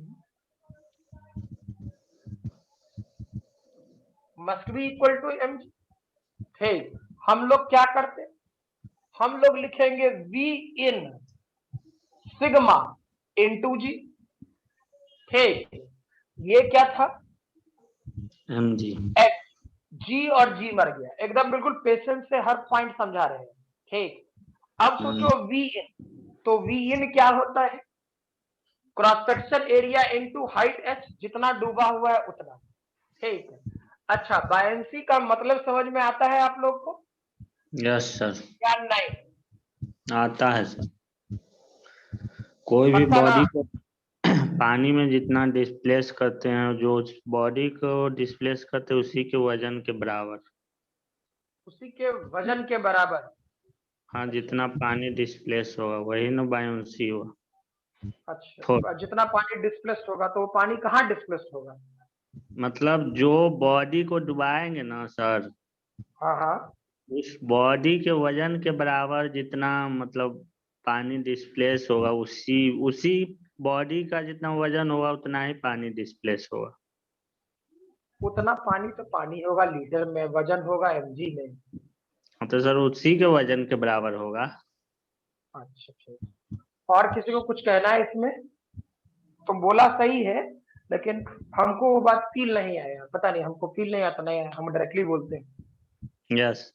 must be equal to mg, ठीक। हम लोग क्या करते, हम लोग लिखेंगे v इन सिग्मा इंटू जी, ठीक। ये क्या था, mg। h, g और g मर गया, एकदम बिल्कुल पेशेंस से हर पॉइंट समझा रहे हैं, ठीक। अब सोचो v इन, तो v इन क्या होता है, cross section area into height h, जितना डूबा हुआ है उतना, ठीक है। अच्छा, बायंसी का मतलब समझ में आता है आप लोग को? यस सर, क्या नहीं आता है सर। कोई भी पता ना? बॉडी को पानी में जितना डिस्प्लेस करते हैं, जो बॉडी को डिस्प्लेस करते हैं उसी के वजन के बराबर। उसी के वजन के बराबर। हाँ, जितना पानी डिस्प्लेस होगा वही ना बायंसी हुआ। अच्छा, जितना पानी डिस्प्लेस्ड होगा तो वो पानी कहाँ डिस्प्लेस्ड होगा? मतलब जो बॉडी को डुबाएंगे ना सर, हाँ हाँ, उस बॉडी के वजन के बराबर जितना मतलब पानी डिस्प्लेस होगा, उसी उसी बॉडी का जितना वजन होगा उतना ही पानी डिस्प्लेस होगा। उतना पानी तो पानी होगा लीटर में, वजन होगा mg में। हाँ, तो सर उसी के वजन के बराबर होगा। अच्छा ठीक। और किसी को कुछ कहना है इसमें? तुम बोला सही है, लेकिन हमको वो बात फील नहीं आया, पता नहीं हमको फील नहीं आता, नहीं आया, हम डायरेक्टली बोलते हैं। यस।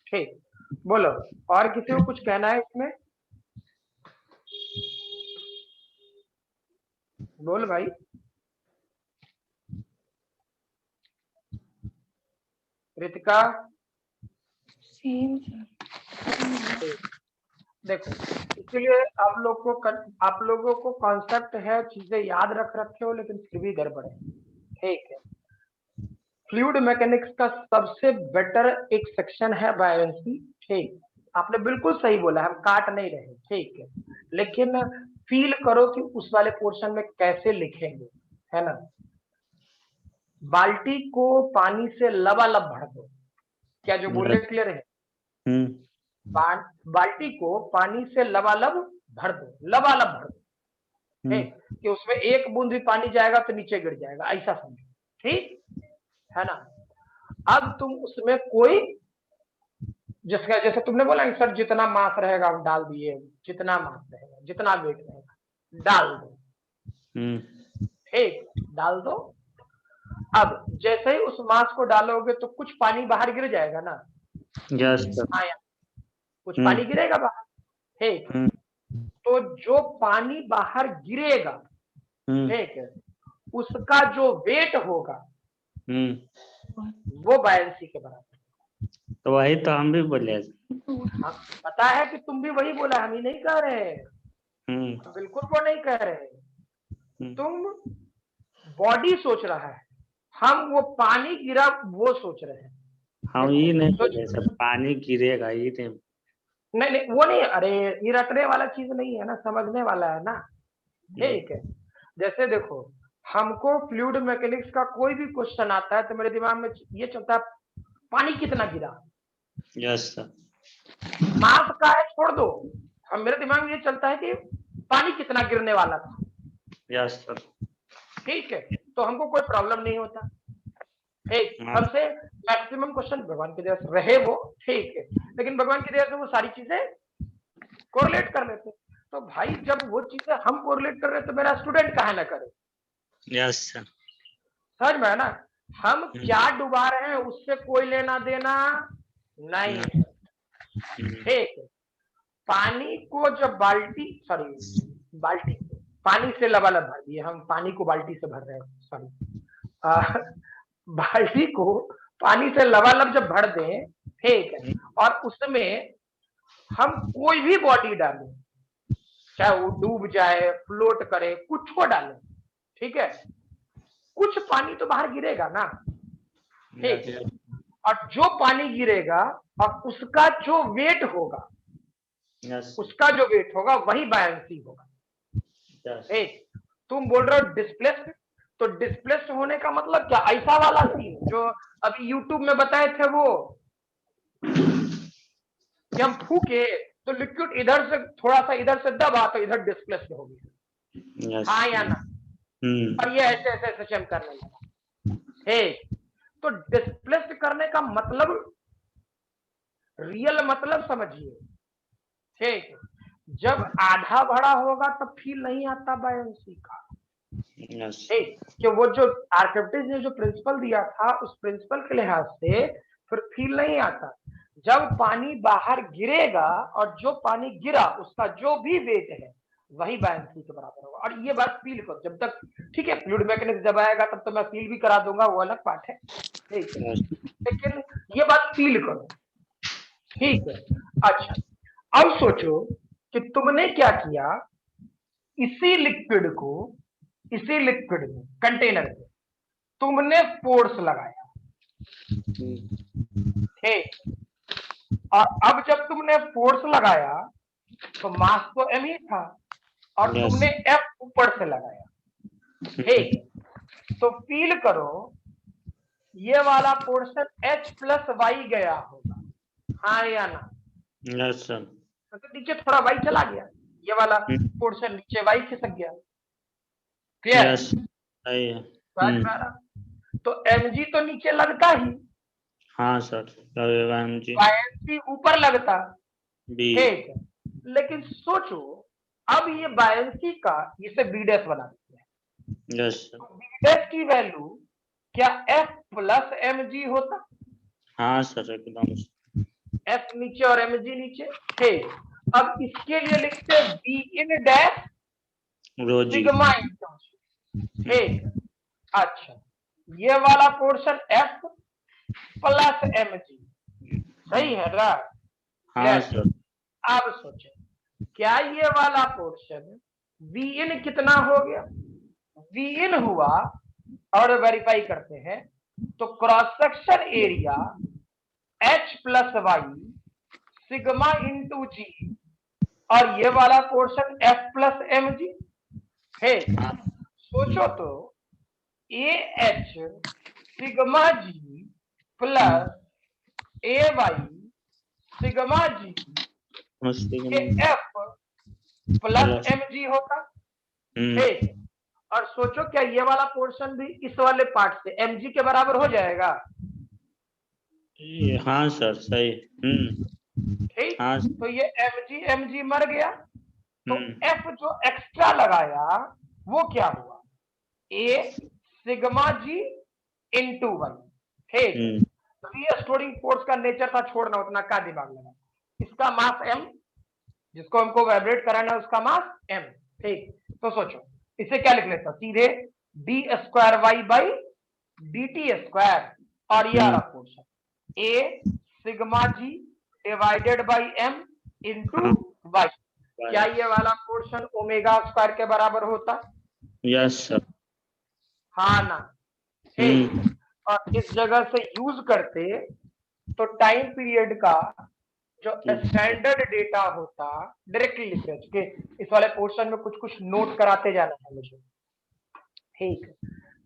ठीक, बोलो। और किसी को कुछ कहना है इसमें? बोल भाई। रितिका। Same sir. देखो, इसलिए आप लोगों को कॉन्सेप्ट है, चीजें याद रखे हो, लेकिन फिर भी गड़बड़ है, ठीक है। फ्लूइड मैकेनिक्स का सबसे बेटर एक सेक्शन है बायोलॉजी, ठीक। आपने बिल्कुल सही बोला, हम काट नहीं रहे, ठीक है। लेकिन फील करो कि उस वाले पोर्शन में कैसे लिखेंगे, है ना। बाल्टी को पानी से लबालब भर दो, क्या जो बोल रहे क्लियर है? बाल्टी को पानी से लबालब भर दो, लबालब भर दो, ठीक। कि उसमें एक बूंद भी पानी जाएगा तो नीचे गिर जाएगा, ऐसा समझो, ठीक है ना। अब तुम उसमें कोई, जिसका जैसे तुमने बोला कि सर जितना मास रहेगा हम डाल दिए, जितना मास रहेगा, जितना वेट रहेगा डाल दो, ठीक, डाल दो। अब जैसे ही उस मास को डालोगे तो कुछ पानी बाहर गिर जाएगा ना। यस। हाँ, कुछ पानी गिरेगा बाहर, ठीक। तो जो पानी बाहर गिरेगा, ठीक है, उसका जो वेट होगा वो बायंसी के बराबर। तो वही तो हम भी बोले। हाँ, पता है कि तुम भी वही बोला, हम ही नहीं कह रहे हैं, बिल्कुल वो नहीं कह रहे हैं। तुम बॉडी सोच रहा है, हम वो पानी गिरा वो सोच रहे हैं। हम ये नहीं बोले सर पानी गिरेगा, ये नहीं वो नहीं, अरे ये रटने वाला चीज नहीं है ना, समझने वाला है ना, ठीक है। जैसे देखो, हमको फ्लूइड मैकेनिक्स का कोई भी क्वेश्चन आता है तो मेरे दिमाग में ये चलता है, पानी कितना गिरा। Yes sir. मास का है छोड़ दो, हम मेरे दिमाग में ये चलता है कि पानी कितना गिरने वाला था। Yes sir. ठीक है, तो हमको कोई प्रॉब्लम नहीं होता, ठीक। हमसे मैक्सिमम क्वेश्चन भगवान की दया से रहे वो, ठीक है, लेकिन भगवान की दया से वो सारी चीजें कोरिलेट कर लेते। तो भाई जब वो चीजें हम कोरिलेट कर रहे तो मेरा स्टूडेंट काहे ना करे। Yes sir. समझ में है ना, हम क्या डुबा रहे हैं उससे कोई लेना देना नहीं है, ठीक है। पानी को जब बाल्टी पानी से लबालब भर दिए, हम पानी को बाल्टी से भर रहे हैं, सॉरी, बाल्टी को पानी से लबालब जब भर दें, ठीक है, और उसमें हम कोई भी बॉडी डालें, चाहे वो डूब जाए, फ्लोट करे, कुछ को डालें, ठीक है, कुछ पानी तो बाहर गिरेगा ना, ठीक है, और जो पानी गिरेगा और उसका जो वेट होगा, उसका जो वेट होगा वही बायंसी होगा। ठीक, तुम बोल रहे हो डिस्प्लेस्ड, तो डिस्प्लेस्ड होने का मतलब क्या, ऐसा वाला सीन जो अभी यूट्यूब में बताए थे वो, कि हम फूके तो लिक्विड इधर से थोड़ा सा इधर से दबा तो इधर डिस्प्लेस्ड हो गया, हाँ या ना, और ये ऐसे ऐसे ऐसे हम करने लगा। ठीक, तो डिस्प्लेस्ड करने का मतलब, रियल मतलब समझिए, ठीक, जब आधा भरा होगा तब फील नहीं आता बायंसी का, ठीक, कि वो जो आर्किमिडीज ने जो प्रिंसिपल दिया था उस प्रिंसिपल के लिहाज से फिर फील नहीं आता। जब पानी बाहर गिरेगा और जो पानी गिरा उसका जो भी वेट है वही बायंसी के बराबर होगा, और ये बात फील करो जब तक, ठीक है, फ्लूइड मैकेनिक्स जब आएगा तब तो मैं फील भी करा दूंगा, वो अलग बात है, ठीक है, लेकिन ये बात फील करो, ठीक है। अच्छा, अब सोचो कि तुमने क्या किया, इसी लिक्विड को, इसी लिक्विड में कंटेनर में तुमने फोर्स लगाया, ठीक, और अब जब तुमने फोर्स लगाया तो मास तो m ही था और तुमने F ऊपर से लगाया, ठीक, तो फील करो ये वाला पोर्शन H प्लस वाई गया होगा, हाँ या ना, यस सर, तो नीचे थोड़ा वाई चला गया, ये वाला पोर्शन नीचे वाई खिसक गया, क्लियर, यस सही है, समझ में आ रहा, तो mg तो नीचे लगता ही, हाँ सर लगेगा mg, बायंसी ऊपर लगता, बी, ठीक है, लेकिन सोचो अब ये बायंसी का इसे बी डैश बना देते हैं, यस सर, बी डैश की वैल्यू क्या F प्लस mg होता, हाँ सर एकदम, F नीचे और mg नीचे, ठीक, अब इसके लिए लिखते हैं बी इन डैश रोजी, सिग्मा इंटू, ठीक, अच्छा, ये वाला पोर्शन F प्लस mg, सही है ना, हाँ सर, अब सोचो क्या ये वाला पोर्शन वी इन कितना हो गया, वी इन हुआ, और वेरीफाई करते हैं तो cross section area H plus Y sigma into G, और ये वाला portion F plus M G है, सोचो तो A H sigma G plus A Y sigma G के एफ प्लस एम जी होगा, ठीक, और सोचो क्या ये वाला पोर्शन भी इस वाले पार्ट से एम जी के बराबर हो जाएगा, हाँ सर सही, ठीक, हाँ, तो ये एम जी मर गया, तो एफ जो एक्स्ट्रा लगाया वो क्या हुआ, ए सिग्मा जी इंटू वन, ठीक, स्टोरिंग फोर्स का नेचर था छोड़ना, उतना का दिमाग लगा, इसका मास एम, जिसको हमको वाइब्रेट कराना है उसका मास एम, ठीक, तो सोचो इसे क्या लिख लेता, सीधे D square Y by D T square, और ये आ रहा portion A sigma G divided by M into Y, क्या ये वाला पोर्शन ओमेगा स्क्वायर के बराबर होता, यस सर, हाँ ना, ठीक, और इस जगह से यूज करते तो टाइम पीरियड का जो स्टैंडर्ड डेटा होता डायरेक्टली लिख रहे के इस वाले पोर्शन में कुछ कुछ नोट कराते जाना है मुझे, ठीक,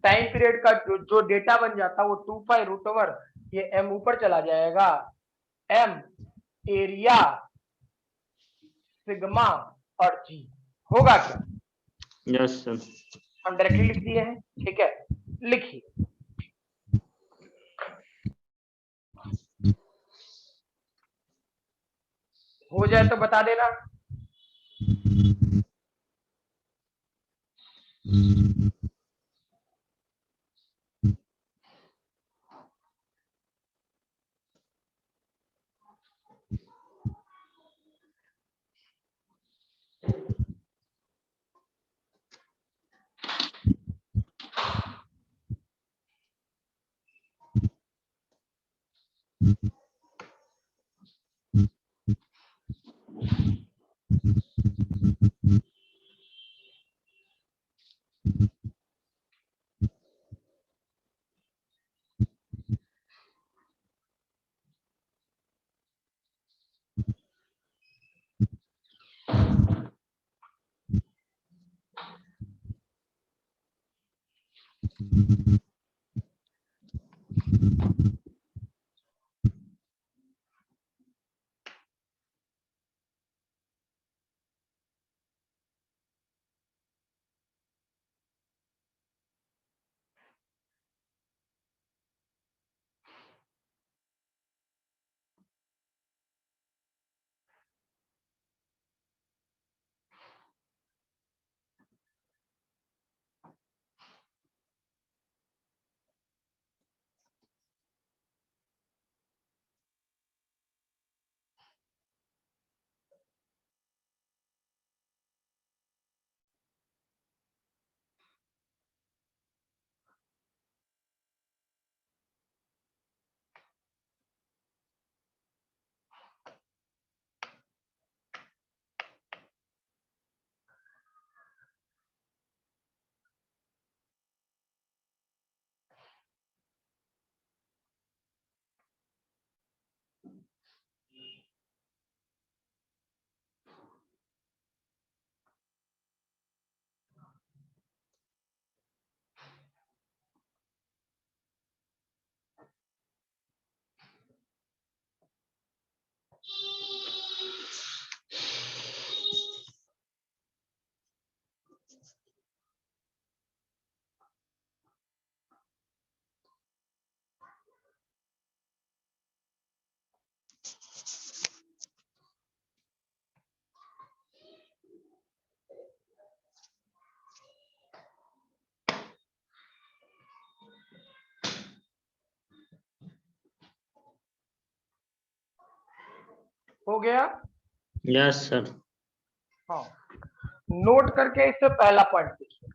टाइम पीरियड का जो डेटा बन जाता वो 2 पाई रूट ओवर, ये m ऊपर चला जाएगा, m एरिया सिग्मा और g होगा क्या, यस सर, हम डायरेक्टली लिख दिए हैं, ठीक है, लिखिए, हो जाए तो बता देना, हो गया? Yes sir. हाँ, नोट करके इससे पहला पॉइंट लिखिए।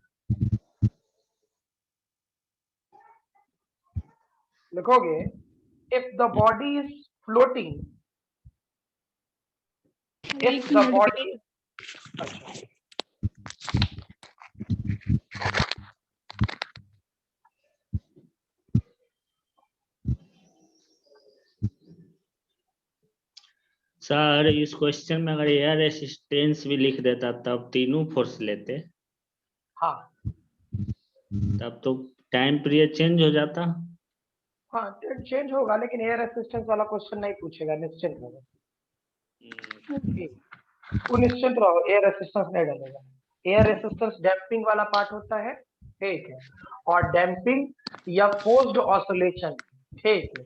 लिखोगे if the body is floating, if the body, अच्छा, सर इस क्वेश्चन में अगर एयर रेसिस्टेंस भी लिख देता तब तीनों फोर्स लेते, हाँ तब तो टाइम पीरियड चेंज हो जाता। हाँ चेंज होगा, लेकिन एयर रेसिस्टेंस वाला क्वेश्चन नहीं पूछेगा, निश्चिंत रहो। ठीक, वो निश्चिंत रहो, एयर रेसिस्टेंस नहीं डलेगा। एयर रेसिस्टेंस डैम्पिंग वाला पार्ट होता है, ठीक है, और डैम्पिंग या फोर्स्ड ऑसिलेशन, ठीक है,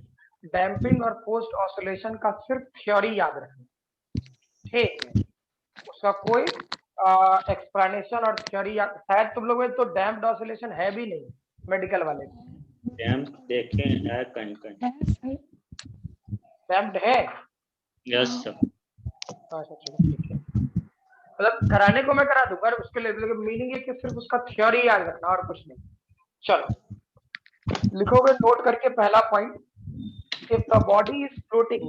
डैम्पिंग और फोर्स्ड ऑसिलेशन का सिर्फ थ्योरी याद रखना, ठीक है, उसका कोई एक्सप्लेनेशन और थ्योरी शायद तुम लोगों में तो डैम्प्ड ऑसिलेशन है भी नहीं मेडिकल वाले। डैम्प देखे है कहीं कहीं। डैम्प्ड है? Yes sir. अच्छा चलो ठीक है, मतलब कराने को मैं करा दूंगा, उसके लिए मीनिंग है कि सिर्फ उसका थ्योरी याद रखना और कुछ नहीं। चलो लिखोगे नोट करके पहला point, if the body is floating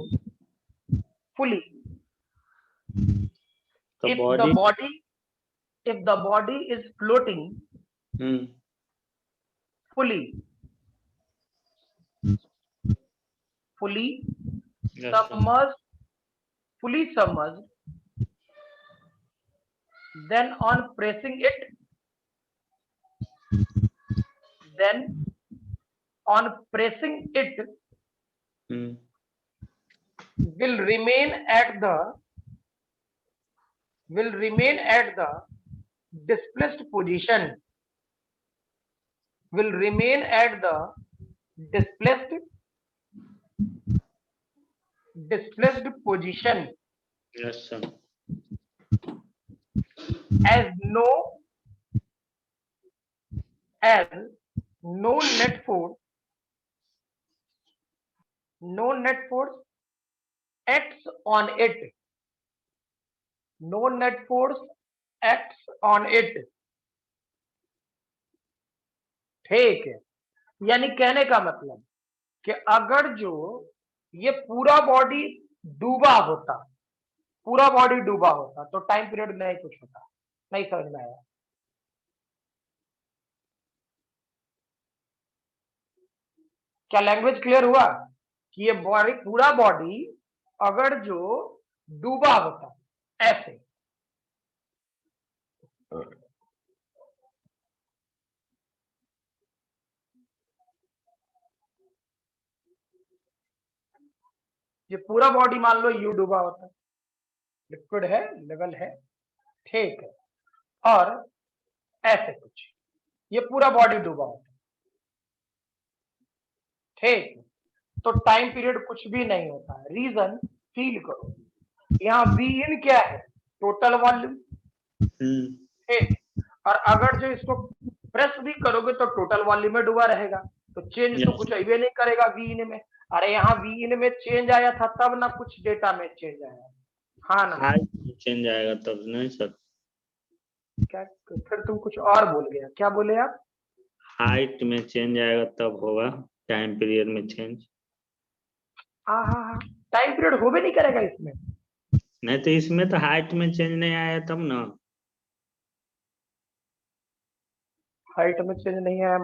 fully, if the body is floating fully submerged, then on pressing it will remain at the displaced position, will remain at the displaced position. Yes sir. As no net force acts on it. No net force acts on it. ठीक है, यानी कहने का मतलब कि अगर जो ये पूरा बॉडी डूबा होता तो टाइम पीरियड नहीं कुछ होता। नहीं समझ में आया? क्या लैंग्वेज क्लियर हुआ कि ये बॉडी, पूरा बॉडी अगर जो डूबा होता ऐसे, ये पूरा बॉडी मान लो यू डूबा होता है, लिक्विड है, लेवल है, ठीक है, और ऐसे कुछ ये पूरा बॉडी डूबा होता है, ठीक, तो टाइम पीरियड कुछ भी नहीं होता है। रीजन फील करो, यहाँ वी इन क्या है, टोटल वॉल्यूम, ठीक, और अगर जो इसको प्रेस भी करोगे तो टोटल वॉल्यूम में डूबा रहेगा, तो चेंज तो कुछ अभी नहीं करेगा वी इन में। अरे यहाँ वी इन में चेंज आया था तब ना कुछ डेटा में चेंज आया, हाँ ना, चेंज आएगा तब नहीं सर? क्या फिर तुम कुछ और बोल गया, क्या बोले आप? हाइट में चेंज आएगा तब होगा टाइम पीरियड में चेंज। हाँ हाँ हाँ, टाइम पीरियड हो भी नहीं करेगा इसमें। नहीं तो इसमें तो हाइट में चेंज नहीं आया तब ना। हाइट में चेंज नहीं आया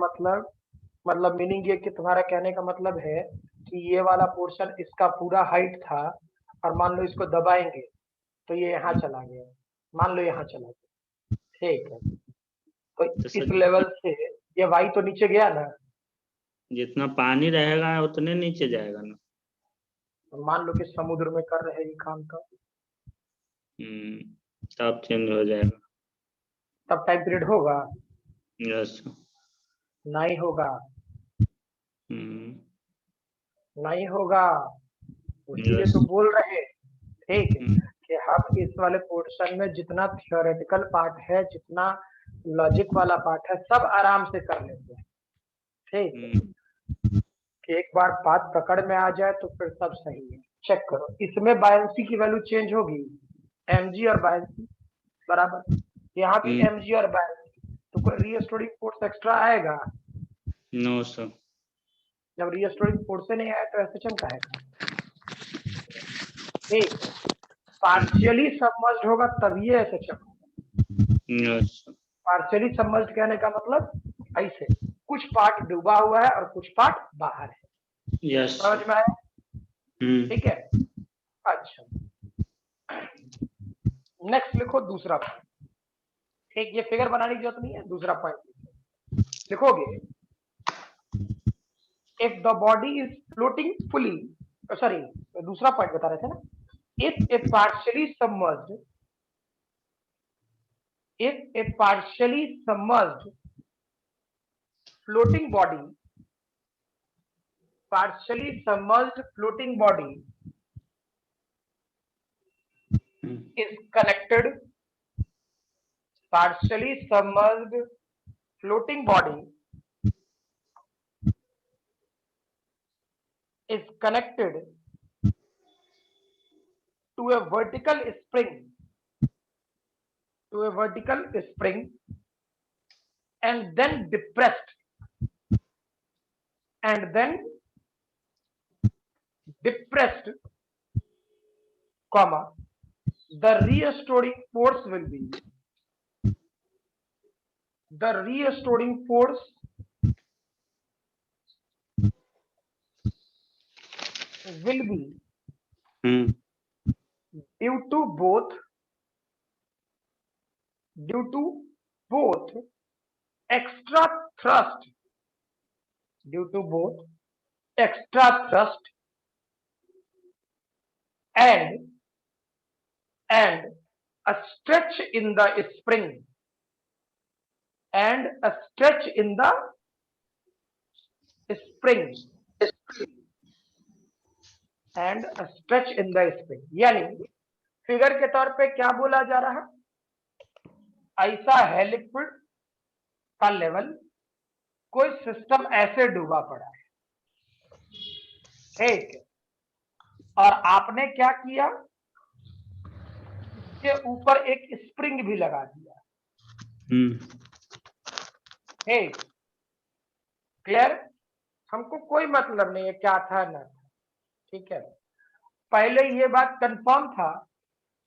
मतलब मीनिंग ये कि तुम्हारा कहने का मतलब है कि ये वाला पोर्शन इसका पूरा हाइट था और मान लो इसको दबाएंगे तो ये यहाँ चला गया, मान लो यहाँ चला गया, ठीक है, तो इस लेवल से ये वाई तो नीचे गया ना, जितना पानी रहेगा उतने नीचे जाएगा ना। तो मान लो कि समुद्र में कर रहे ये काम का, तब चेंज हो जाएगा। तब टाइम पीरियड होगा? यस। नहीं होगा, नहीं होगा, इसलिए तो बोल रहे, ठीक है, कि हम इस वाले पोर्शन में जितना थियोरेटिकल पार्ट है, जितना लॉजिक वाला पार्ट है, सब आराम से कर लेते हैं, ठीक है, कि एक बार बात पकड़ में आ जाए तो फिर सब सही है। चेक करो, इसमें बायंसी की वैल्यू चेंज होगी, mg और बायंसी बराबर, यहाँ भी mg और बायंसी, तो कोई रीस्टोरिंग फोर्स एक्स्ट्रा आएगा? No sir. जब रीस्टोरिंग फोर्स से नहीं आया तो एसएचएम का आएगा, ठीक, पार्शियली सबमर्ज्ड होगा तभी एसएचएम होगा। पार्शियली सबमर्ज्ड कहने का मतलब ऐसे कुछ पार्ट डूबा हुआ है और कुछ पार्ट बाहर है, यस समझ में आया? ठीक है, अच्छा, नेक्स्ट लिखो दूसरा पॉइंट, ठीक, ये फिगर बनाने की जरूरत नहीं है, दूसरा पॉइंट लिखोगे, if the body is floating fully, sorry दूसरा पॉइंट बता रहे थे ना, if a partially submerged floating body is connected, partially submerged floating body is connected to a vertical spring and then depressed comma, the restoring force will be due to both extra thrust and a stretch in the spring यानी फिगर के तौर पे क्या बोला जा रहा है, ऐसा है लिक्विड का लेवल, कोई सिस्टम ऐसे डूबा पड़ा है, ठीक, और आपने क्या किया, के ऊपर एक स्प्रिंग भी लगा दिया, ठीक, क्लियर, हमको कोई मतलब नहीं है क्या था ना था, ठीक है, पहले ये बात कंफर्म था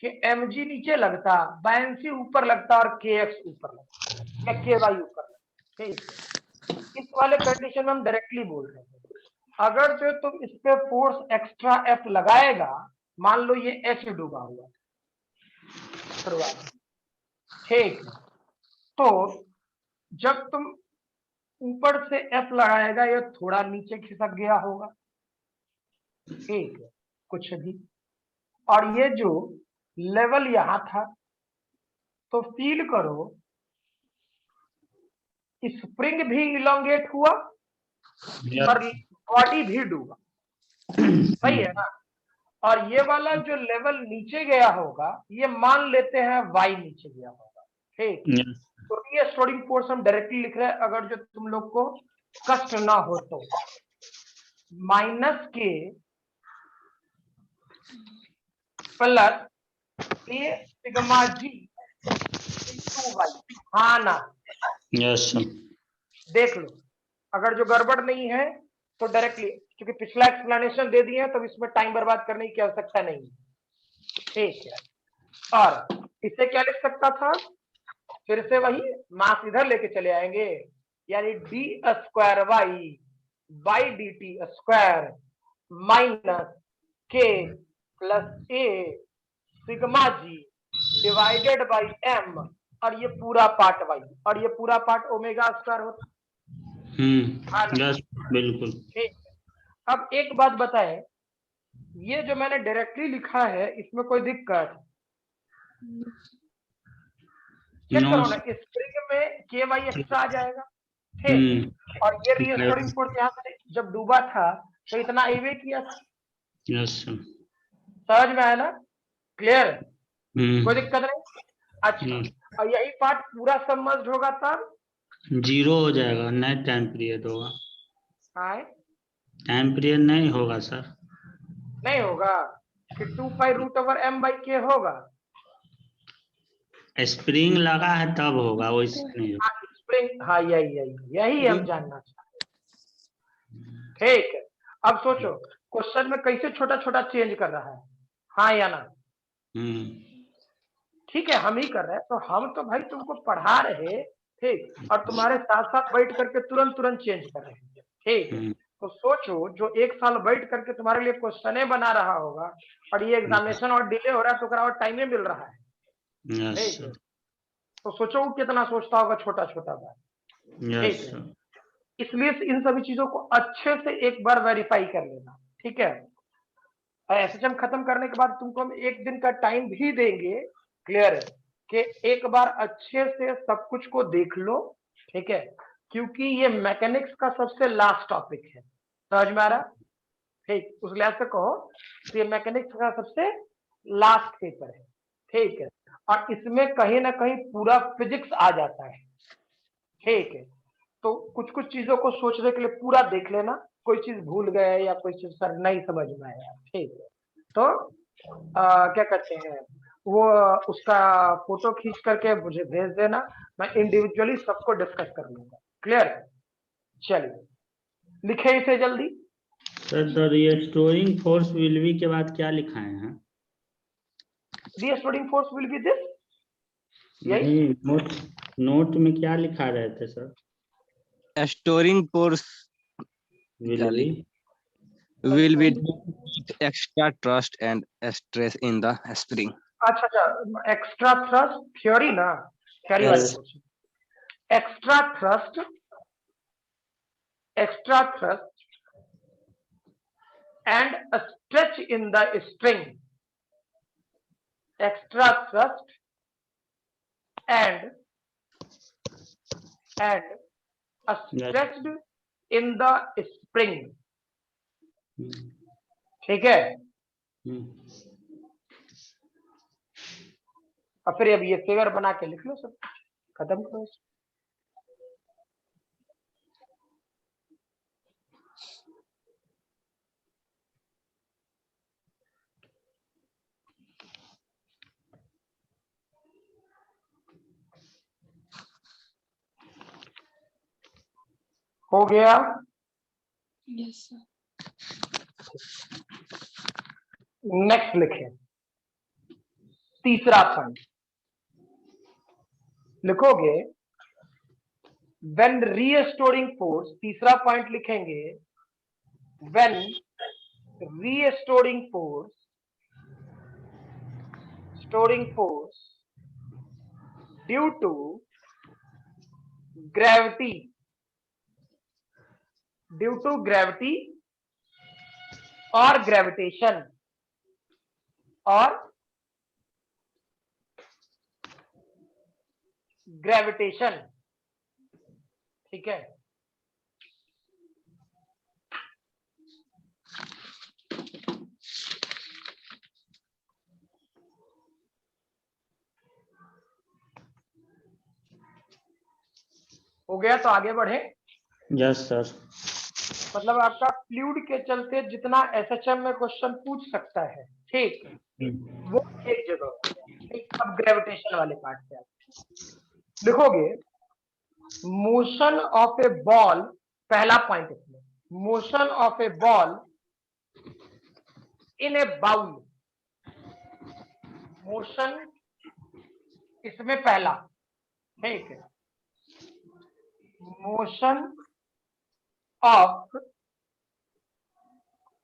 कि mg नीचे लगता, बायंसी ऊपर लगता और kx ऊपर लगता या ky ऊपर लगता, ठीक है, इस वाले कंडीशन में हम डायरेक्टली बोल रहे हैं, अगर जो तुम इस पे फोर्स एक्स्ट्रा F लगाएगा, मान लो ये H डूबा हुआ शुरुआत, ठीक, तो जब तुम ऊपर से F लगाएगा ये थोड़ा नीचे खिसक गया होगा, ठीक है, कुछ भी। और ये जो लेवल यहां था, तो फील करो स्प्रिंग भी इलोंगेट हुआ और बॉडी भी डूबा, सही है ना। और ये वाला जो लेवल नीचे गया होगा, ये मान लेते हैं y नीचे गया होगा, ठीक। तो ये स्टोरिंग फोर्स हम डायरेक्टली लिख रहे हैं, अगर जो तुम लोग को कष्ट ना हो तो minus K plus A sigma ji into Y. हाँ ना, यस सर। देख लो, अगर जो गड़बड़ नहीं है तो डायरेक्टली, क्योंकि पिछला एक्सप्लेनेशन दे दिए हैं तो इसमें टाइम बर्बाद करने की आवश्यकता नहीं है, ठीक है। और इसे क्या लिख सकता था, फिर से वही मास इधर लेके चले आएंगे, यानी D square Y by D T square minus K plus A sigma G divided by M, और ये पूरा पार्ट वाई, और ये पूरा पार्ट ओमेगा स्क्वायर होता। यस बिल्कुल। ठीक है। अब एक बात बताएं, ये जो मैंने डायरेक्टली लिखा है इसमें कोई दिक्कत? चेक करो ना, स्प्रिंग में के वाई एक्स्ट्रा आ जाएगा, ठीक। और ये रीस्टोरिंग फोर्स यहाँ से जब डूबा था तो इतना आईवे किया था। Yes sir. समझ में आया ना, क्लियर, कोई दिक्कत नहीं। अच्छा, और यही पार्ट पूरा सबमर्ज्ड होगा तब 0 हो जाएगा, नहीं टाइम पीरियड होगा। टाइम पीरियड नहीं होगा सर। नहीं होगा कि 2 pi root over M by K होगा। स्प्रिंग लगा है तब होगा, वैसे नहीं होगा। स्प्रिंग, हाँ यही हम जानना चाहते हैं, ठीक है। अब सोचो क्वेश्चन में कैसे छोटा छोटा चेंज कर रहा है, हाँ या ना। ठीक है, हम ही कर रहे हैं, तो हम तो भाई तुमको पढ़ा रहे, ठीक, और तुम्हारे साथ साथ बैठ करके तुरंत तुरंत चेंज कर रहे हैं, ठीक है। तो सोचो जो 1 साल बैठ करके तुम्हारे लिए क्वेश्चन बना रहा होगा, और ये एग्जामिनेशन और डिले हो रहा है, तो और टाइम मिल रहा है, ठीक है। तो सोचो वो कितना सोचता होगा छोटा छोटा बात, ठीक है। इसलिए इन सभी चीजों को अच्छे से एक बार वेरीफाई कर लेना, ठीक है। एसएचएम खत्म करने के बाद तुमको हम 1 दिन का टाइम भी देंगे, क्लियर है, कि एक बार अच्छे से सब कुछ को देख लो, ठीक है, क्योंकि ये मैकेनिक्स का सबसे लास्ट टॉपिक है, समझ में आ रहा, ठीक। उस लिहाज से कहो तो ये मैकेनिक्स का सबसे लास्ट पेपर है, ठीक है। और इसमें कहीं ना कहीं पूरा फिजिक्स आ जाता है, ठीक है। तो कुछ कुछ चीजों को सोचने के लिए पूरा देख लेना, कोई चीज भूल गए या कोई चीज सर नहीं समझ में आया, ठीक है, तो क्या कहते हैं वो उसका फोटो खींच करके मुझे भेज देना, मैं इंडिविजुअली सबको डिस्कस कर लूंगा, क्लियर। चलिए लिखे इसे जल्दी। Sir the restoring force will be के बाद क्या लिखाए हैं? Restoring force will be this, नहीं नोट में क्या लिखा रहे थे sir? Storing force will be extra thrust and stress in the spring. अच्छा, एक्स्ट्रा थ्रस्ट थ्योरी ना, थ्योरी वाली question. Extra thrust and a stretch in the string, extra thrust and a stretched in the spring, ठीक है। और फिर अब ये फिगर बना के लिख लो, सब खत्म करो। हो गया? Yes sir. नेक्स्ट लिखें, तीसरा पॉइंट लिखोगे, व्हेन रीस्टोरिंग फोर्स, तीसरा पॉइंट लिखेंगे, when restoring force due to gravity और ग्रेविटेशन और ग्रेविटेशन। ठीक है, हो गया तो आगे बढ़े। Yes sir. मतलब आपका फ्लूइड के चलते जितना एसएचएम में क्वेश्चन पूछ सकता है, ठीक, वो एक जगह हो गया। ठीक, अब ग्रेविटेशन वाले पार्ट पे आप लिखोगे मोशन ऑफ ए बॉल, पहला पॉइंट इसमें, motion of a ball in a bowl. Motion इसमें पहला, ठीक है, motion of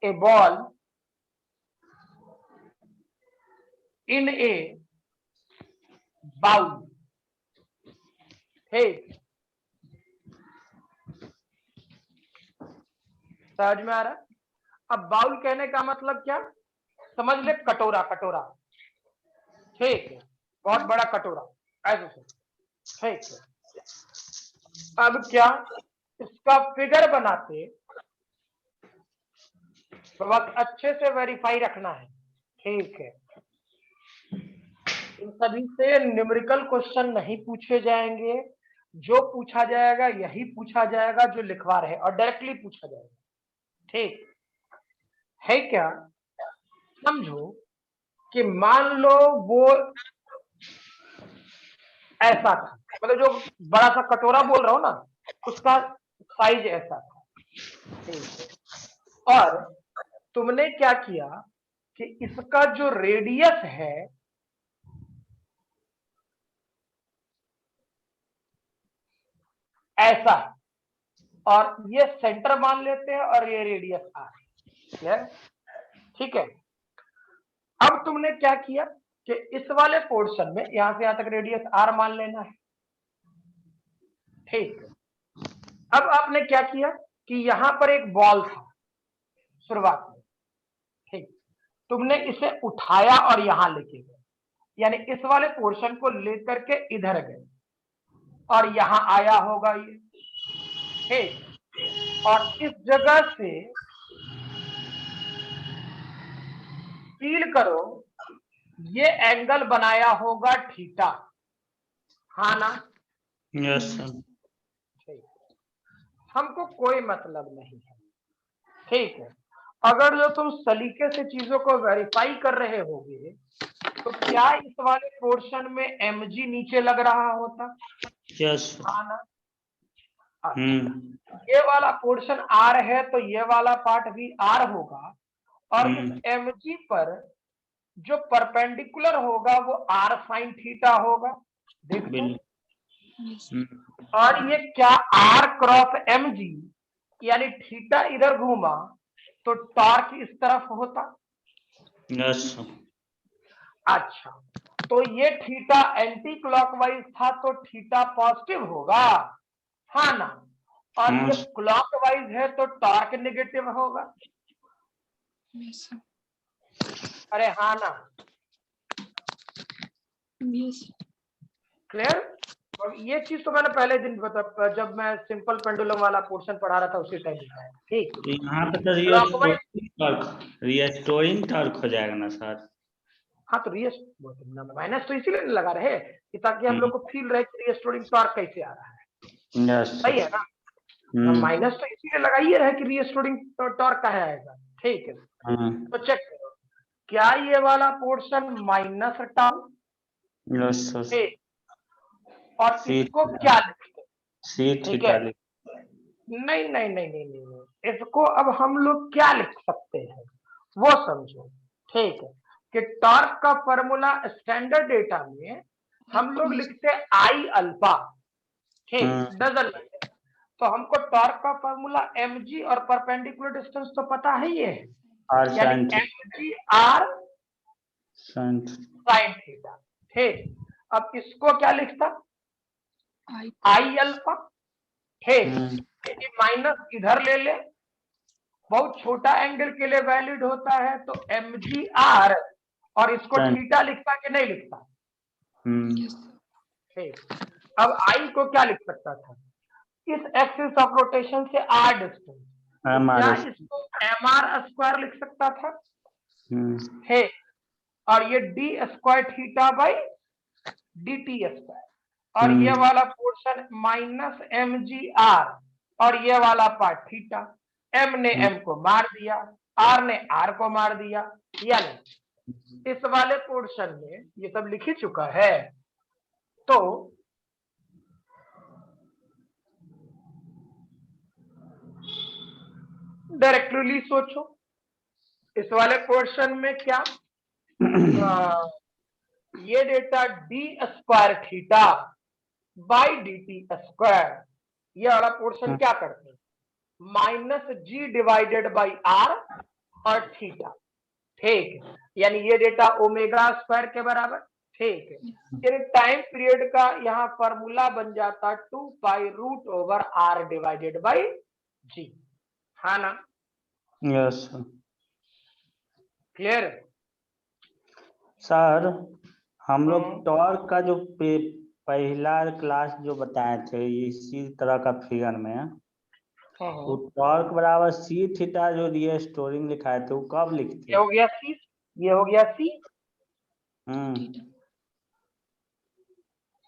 a ball in a bowl. ठीक, समझ में आ रहा है? अब बाउल कहने का मतलब क्या, समझ ले, कटोरा, कटोरा, ठीक है, बहुत बड़ा कटोरा, ऐसे से, ठीक है। अब क्या, इसका फिगर बनाते बहुत अच्छे से वेरीफाई रखना है, ठीक है। इन सभी से न्यूमेरिकल क्वेश्चन नहीं पूछे जाएंगे, जो पूछा जाएगा यही पूछा जाएगा जो लिखवा रहे, और डायरेक्टली पूछा जाएगा, ठीक है क्या? समझो कि मान लो वो ऐसा था, मतलब जो बड़ा सा कटोरा बोल रहा हूं ना, उसका साइज ऐसा था, ठीक है। और तुमने क्या किया कि इसका जो रेडियस है ऐसा, और ये सेंटर मान लेते हैं और ये रेडियस आर, ठीक है। अब तुमने क्या किया कि इस वाले पोर्शन में यहां से यहां तक रेडियस आर मान लेना है, ठीक। अब आपने क्या किया कि यहां पर एक बॉल था शुरुआत में, ठीक, तुमने इसे उठाया और यहां लेके गए, यानी इस वाले पोर्शन को लेकर के इधर गए और यहां आया होगा ये, ठीक, और इस जगह से फील करो ये एंगल बनाया होगा थीटा, हाँ ना? Yes sir. ठीक, हमको कोई मतलब नहीं है, ठीक है। अगर जो तुम सलीके से चीजों को वेरीफाई कर रहे होगे तो क्या इस वाले पोर्शन में mg नीचे लग रहा होता, यस। हाँ ना? ये वाला पोर्शन r है तो ये वाला पार्ट भी r होगा, और इस mg पर जो परपेंडिकुलर होगा वो r sin थीटा होगा, देख तो। और ये क्या r क्रॉस mg, यानी थीटा इधर घूमा तो टॉर्क इस तरफ होता। यस। अच्छा, तो ये थीटा एंटी क्लॉकवाइज था तो थीटा पॉजिटिव होगा, हाँ ना? और ये क्लॉकवाइज है तो टॉर्क नेगेटिव होगा, Yes, sir. अरे हाँ ना? Yes. क्लियर? और ये चीज तो मैंने पहले दिन बता, जब मैं सिंपल पेंडुलम वाला पोर्शन पढ़ा रहा था उसी टाइम बताया, ठीक। यहाँ पे तो रिस्टोरिंग टॉर्क हो जाएगा ना सर? हाँ, तो माइनस तो इसीलिए लगा रहे कि ताकि हम लोग को फील रहे कि रिस्टोरिंग टॉर्क कैसे आ रहा है, सही है ना? माइनस तो इसीलिए लगाइए रहे कि रिस्टोरिंग टॉर्क का है आएगा, ठीक है। तो चेक करो, क्या ये वाला पोर्शन माइनस टाउ, ठीक, और इसको क्या लिखते हैं, ठीक है? नहीं नहीं नहीं नहीं नहीं, इसको अब हम लोग क्या लिख सकते हैं वो समझो, ठीक है, कि टॉर्क का फॉर्मूला स्टैंडर्ड डेटा में हम लोग लिखते हैं आई अल्फा, ठीक, डजन में। तो हमको टॉर्क का फॉर्मूला mg और परपेंडिकुलर डिस्टेंस तो पता है, ये यानी mg r sin थीटा, ठीक। अब इसको क्या लिखता, आई अल्फा, ठीक, माइनस इधर ले ले, बहुत छोटा एंगल के लिए वैलिड होता है तो mg r और इसको Tan. थीटा लिखता कि नहीं लिखता? Yes. ठीक। अब आई को क्या लिख सकता था? इस एक्सिस ऑफ रोटेशन से आर डिस्टेंस, क्या MR. इसको mr स्क्वायर लिख सकता था? है। और ये D square theta by D T square, और ये वाला portion minus M G R, और ये वाला पार्ट थीटा। एम ने एम को मार दिया, आर ने आर को मार दिया, यानी इस वाले पोर्शन में ये सब लिख ही चुका है। तो डायरेक्टली सोचो, इस वाले पोर्शन में क्या ये theta D square theta by D T square, ये वाला पोर्शन क्या करते हैं? Minus G divided by R और थीटा। ठीक है, यानी ये डेटा ओमेगा स्क्वायर के बराबर। ठीक है, यानी टाइम पीरियड का यहाँ फॉर्मूला बन जाता 2 pi root over R divided by G, हाँ ना? Yes clear? सर, हम लोग टॉर्क का जो पहला क्लास जो बताए थे इसी तरह का फिगर में, तो टॉर्क बराबर सी थीटा जो रीस्टोरिंग लिखा है तो वो कब लिखते? ये हो गया सी, ये हो गया सी,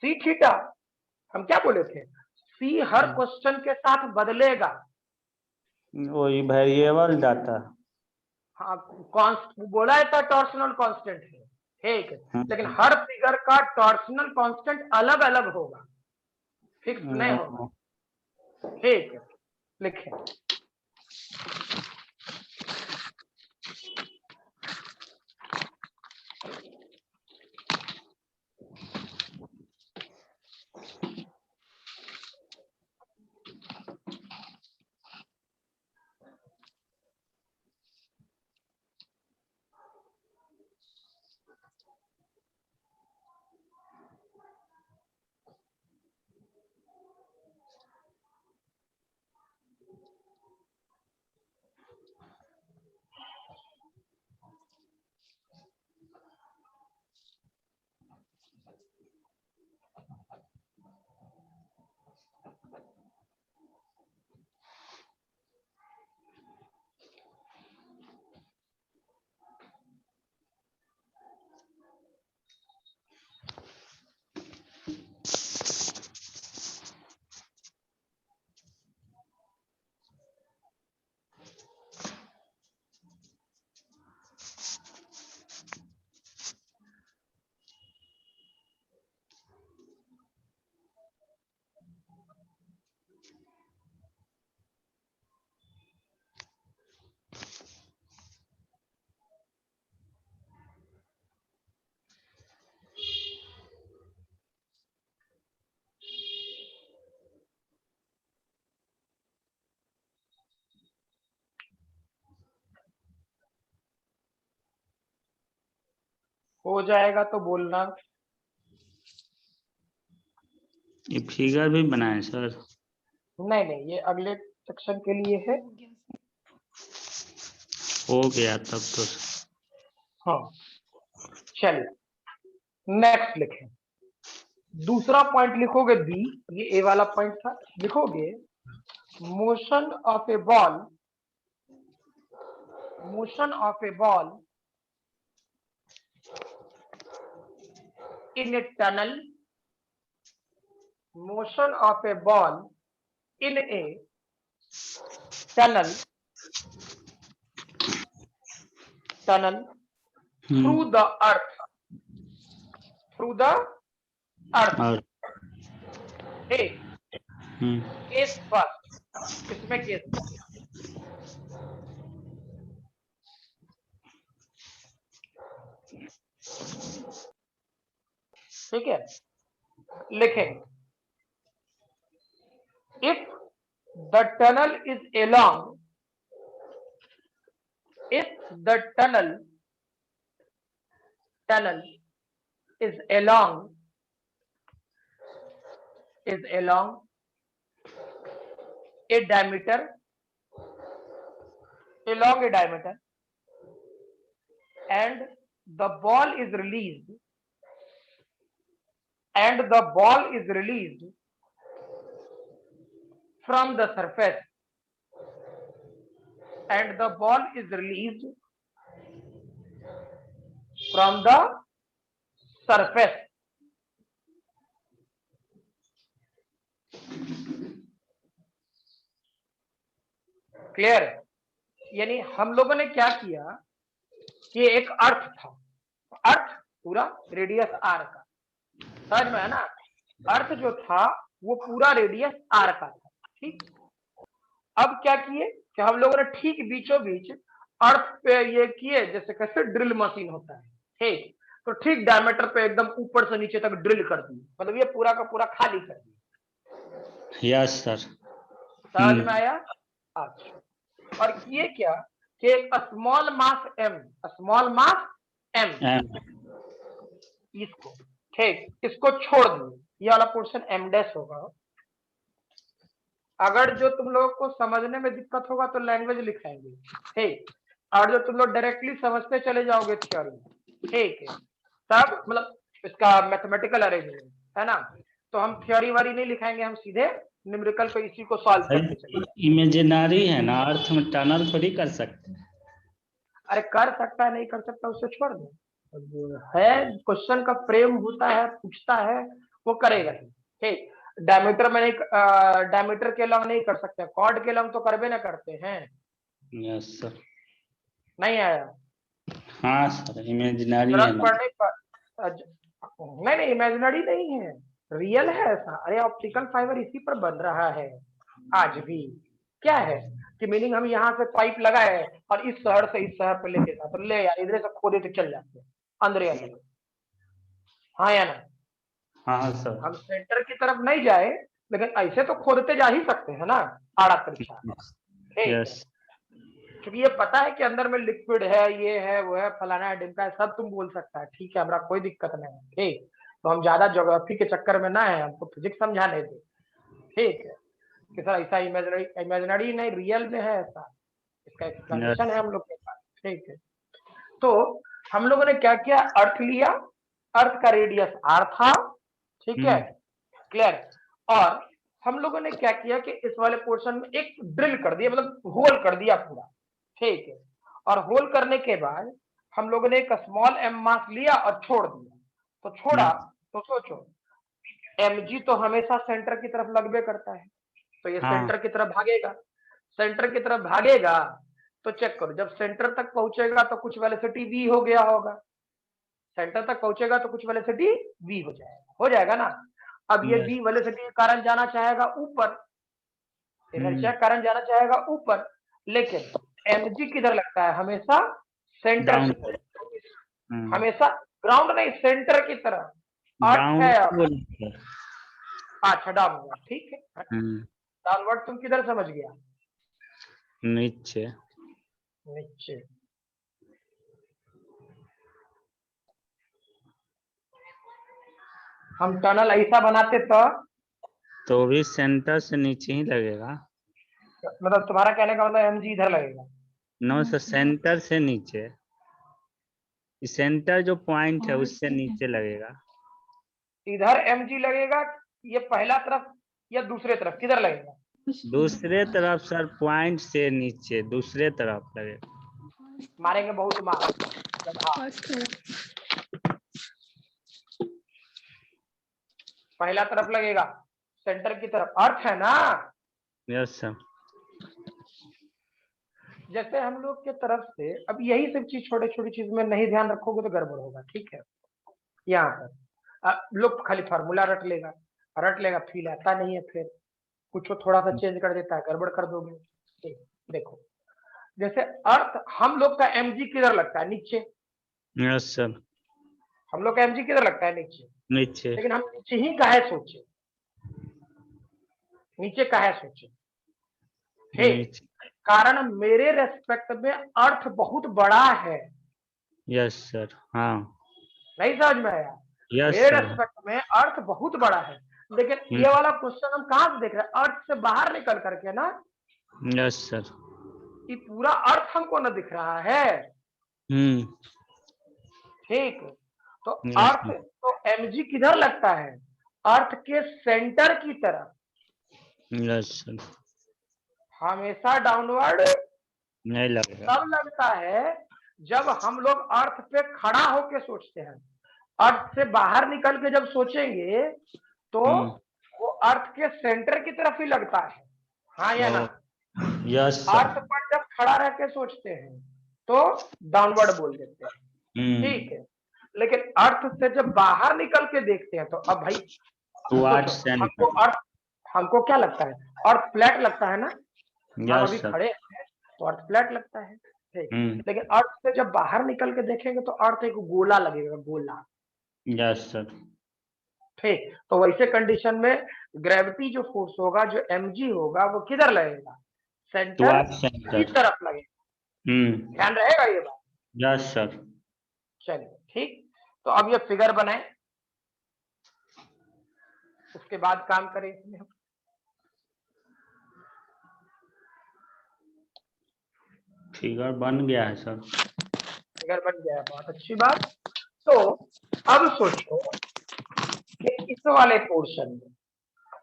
सी थीटा। हम क्या बोले थे? सी हर क्वेश्चन के साथ बदलेगा। वही वेरिएबल डाटा। हाँ, बोला है था टॉर्सनल कांस्टेंट है। ठीक है, लेकिन हर फिगर का टॉर्सनल कांस्टेंट अलग अलग होगा, फिक्स नहीं होगा। ठीक है, लिखें। हो जाएगा तो बोलना। ये फिगर भी बनाए सर? नहीं नहीं, ये अगले सेक्शन के लिए है। हो गया तब तो। हाँ, चलिए नेक्स्ट लिखें। दूसरा पॉइंट लिखोगे बी, ये ए वाला पॉइंट था। लिखोगे motion of a ball, motion of a ball in a tunnel, motion of a ball in a tunnel through the earth, through the earth। Case first, इसमें केस ठीक है, लिखें if the tunnel is along, if the tunnel is along a diameter, along a diameter and the ball is released and the ball is released from the surface and the ball is released from the surface. Clear? यानी हम लोगों ने क्या किया कि एक अर्थ था, अर्थ पूरा रेडियस आर का, समझ में है ना? अर्थ जो था वो पूरा रेडियस आर का था, ठीक। अब क्या किए कि हम लोगों ने ठीक बीचों बीच अर्थ पे ये किए, जैसे कैसे ड्रिल मशीन होता है, ठीक, तो ठीक डायमीटर पे एकदम ऊपर से नीचे तक ड्रिल कर दी, मतलब ये पूरा का पूरा खाली कर दिया। Yes sir. समझ में आया? अच्छा, और किए क्या कि small mass M, small mass M, इसको ठीक, इसको छोड़ दो, ये वाला पोर्शन एम डैश होगा। अगर जो तुम लोगों को समझने में दिक्कत होगा तो लैंग्वेज लिखाएंगे, ठीक, और जो तुम लोग डायरेक्टली समझते चले जाओगे थ्योरी, ठीक है, तब मतलब इसका मैथमेटिकल अरेंजमेंट है ना, तो हम थ्योरी वारी नहीं लिखाएंगे, हम सीधे न्यूमेरिकल पे इसी को सॉल्व करते चलेंगे। इमेजिनरी है ना, अर्थ में टनल थोड़ी कर सकते हैं। अरे कर सकता है, नहीं कर सकता उसे छोड़ दो, है क्वेश्चन का फ्रेम होता है, पूछता है, वो करेगा ही, ठीक। डायमीटर में नहीं, डायमीटर के लंग नहीं कर सकते, कॉर्ड के लंग तो करबे ना करते हैं। Yes sir. नहीं आया? हाँ सर, इमेजिनरी है जरूरत ना। पड़ने पर नहीं, इमेजिनरी नहीं है, रियल है ऐसा। अरे ऑप्टिकल फाइबर इसी पर बन रहा है आज भी। क्या है कि मीनिंग हम यहाँ से पाइप लगाए और इस शहर से इस शहर पे लेके जाते, तो ले यार इधर से खोदे तो चल जाते हैं अंदर अंदर, हाँ या ना? हाँ सर। हम सेंटर की तरफ नहीं जाए, लेकिन ऐसे तो खोदते जा ही सकते हैं ना, आड़ा तिरछा, ठीक है। यस। क्योंकि ये पता है कि अंदर में लिक्विड है, ये है, वो है, फलाना है, ढिमका है, सब तुम बोल सकता है, ठीक है, हमारा कोई दिक्कत नहीं है, ठीक। तो हम ज्यादा ज्योग्राफी के चक्कर में ना है, हमको फिजिक्स समझाने दे, ठीक है, कि सर ऐसा इमेजिनरी नहीं, रियल में है ऐसा, इसका एक्सप्लेनेशन है हम लोग के पास, ठीक है। तो हम लोगों ने क्या किया, अर्थ लिया, अर्थ का रेडियस आर था, ठीक है, क्लियर। और हम लोगों ने क्या किया कि इस वाले पोर्शन में एक ड्रिल कर दिया, मतलब होल कर दिया पूरा, ठीक है। और होल करने के बाद हम लोगों ने एक स्मॉल एम मास लिया और छोड़ दिया, तो छोड़ा तो सोचो mg तो हमेशा सेंटर की तरफ लगबे करता है, तो ये सेंटर की तरफ भागेगा, सेंटर की तरफ भागेगा, तो चेक करो, जब सेंटर तक पहुंचेगा तो कुछ वेलोसिटी v हो गया होगा, सेंटर तक पहुंचेगा तो कुछ वेलोसिटी v हो जाएगा ना। अब ये v वेलोसिटी के कारण जाना चाहेगा ऊपर, इनर्शिया के कारण जाना चाहेगा ऊपर, लेकिन mg किधर लगता है, हमेशा सेंटर की तरफ, हमेशा ग्राउंड नहीं, सेंटर की तरफ। अर्थ है, अच्छा डाउनवर्ड, ठीक है, डाउनवर्ड तुम किधर समझ गया, नीचे। नीचे। हम टनल ऐसा बनाते तो भी सेंटर से नीचे ही लगेगा, मतलब तुम्हारा कहने का मतलब mg इधर लगेगा? नो सर, सेंटर से नीचे, सेंटर जो पॉइंट है उससे नीचे लगेगा। इधर mg लगेगा, ये पहला तरफ या दूसरे तरफ, किधर लगेगा? दूसरे तरफ सर, पॉइंट से नीचे दूसरे तरफ लगेगा। मारेंगे बहुत मार। पहला तरफ लगेगा, सेंटर की तरफ, अर्थ है ना? Yes sir. जैसे हम लोग के तरफ से, अब यही सब चीज छोटे छोटी चीज में नहीं ध्यान रखोगे तो गड़बड़ होगा, ठीक है। यहाँ पर लोग खाली फार्मूला रट लेगा, फील आता नहीं है, फिर कुछ थोड़ा सा चेंज कर देता है, गड़बड़ कर दोगे। ठीक, देखो जैसे अर्थ, हम लोग का mg किधर लगता है, नीचे। Yes sir. हम लोग का mg किधर लगता है, नीचे। नीचे। लेकिन हम नीचे ही काहे सोचे, नीचे काहे सोचे, ठीक, कारण मेरे रेस्पेक्ट में अर्थ बहुत बड़ा है। Yes sir. हाँ, नहीं समझ में आया? यस मेरे सर। रेस्पेक्ट में अर्थ बहुत बड़ा है, लेकिन ये वाला क्वेश्चन हम कहां से देख रहे हैं, अर्थ से बाहर निकल करके ना। Yes sir. ये पूरा अर्थ हमको न दिख रहा है, ठीक है, तो Yes, अर्थ तो mg किधर लगता है, अर्थ के सेंटर की तरफ, यस सर, हमेशा डाउनवर्ड नहीं लगेगा। तब लगता है जब हम लोग अर्थ पे खड़ा होके सोचते हैं। अर्थ से बाहर निकल के जब सोचेंगे तो वो अर्थ के सेंटर की तरफ ही लगता है, हाँ या ना? यस अर्थ सर। पर जब खड़ा रह के सोचते हैं तो डाउनवर्ड बोल देते हैं, ठीक है। लेकिन अर्थ से जब बाहर निकल के देखते हैं तो अब भाई टुवर्ड्स सोचो, सेंटर। हमको क्या लगता है, अर्थ फ्लैट लगता है ना, हम यस अभी सर। खड़े हैं तो अर्थ फ्लैट लगता है, ठीक। लेकिन अर्थ से जब बाहर निकल के देखेंगे तो अर्थ एक गोला लगेगा, गोला, यस सर। ठीक। तो वैसे कंडीशन में ग्रेविटी जो फोर्स होगा, जो mg होगा, वो किधर लगेगा, सेंटर टुवर्ड्स की सेंटर। तरफ लगेगा, ध्यान रहेगा ये बात। Yes sir. चलिए ठीक, तो अब ये फिगर बनाए, उसके बाद काम करें इसमें हम। फिगर बन गया है सर। फिगर बन गया है, बहुत अच्छी बात। तो अब सोचो कि इस वाले पोर्शन में,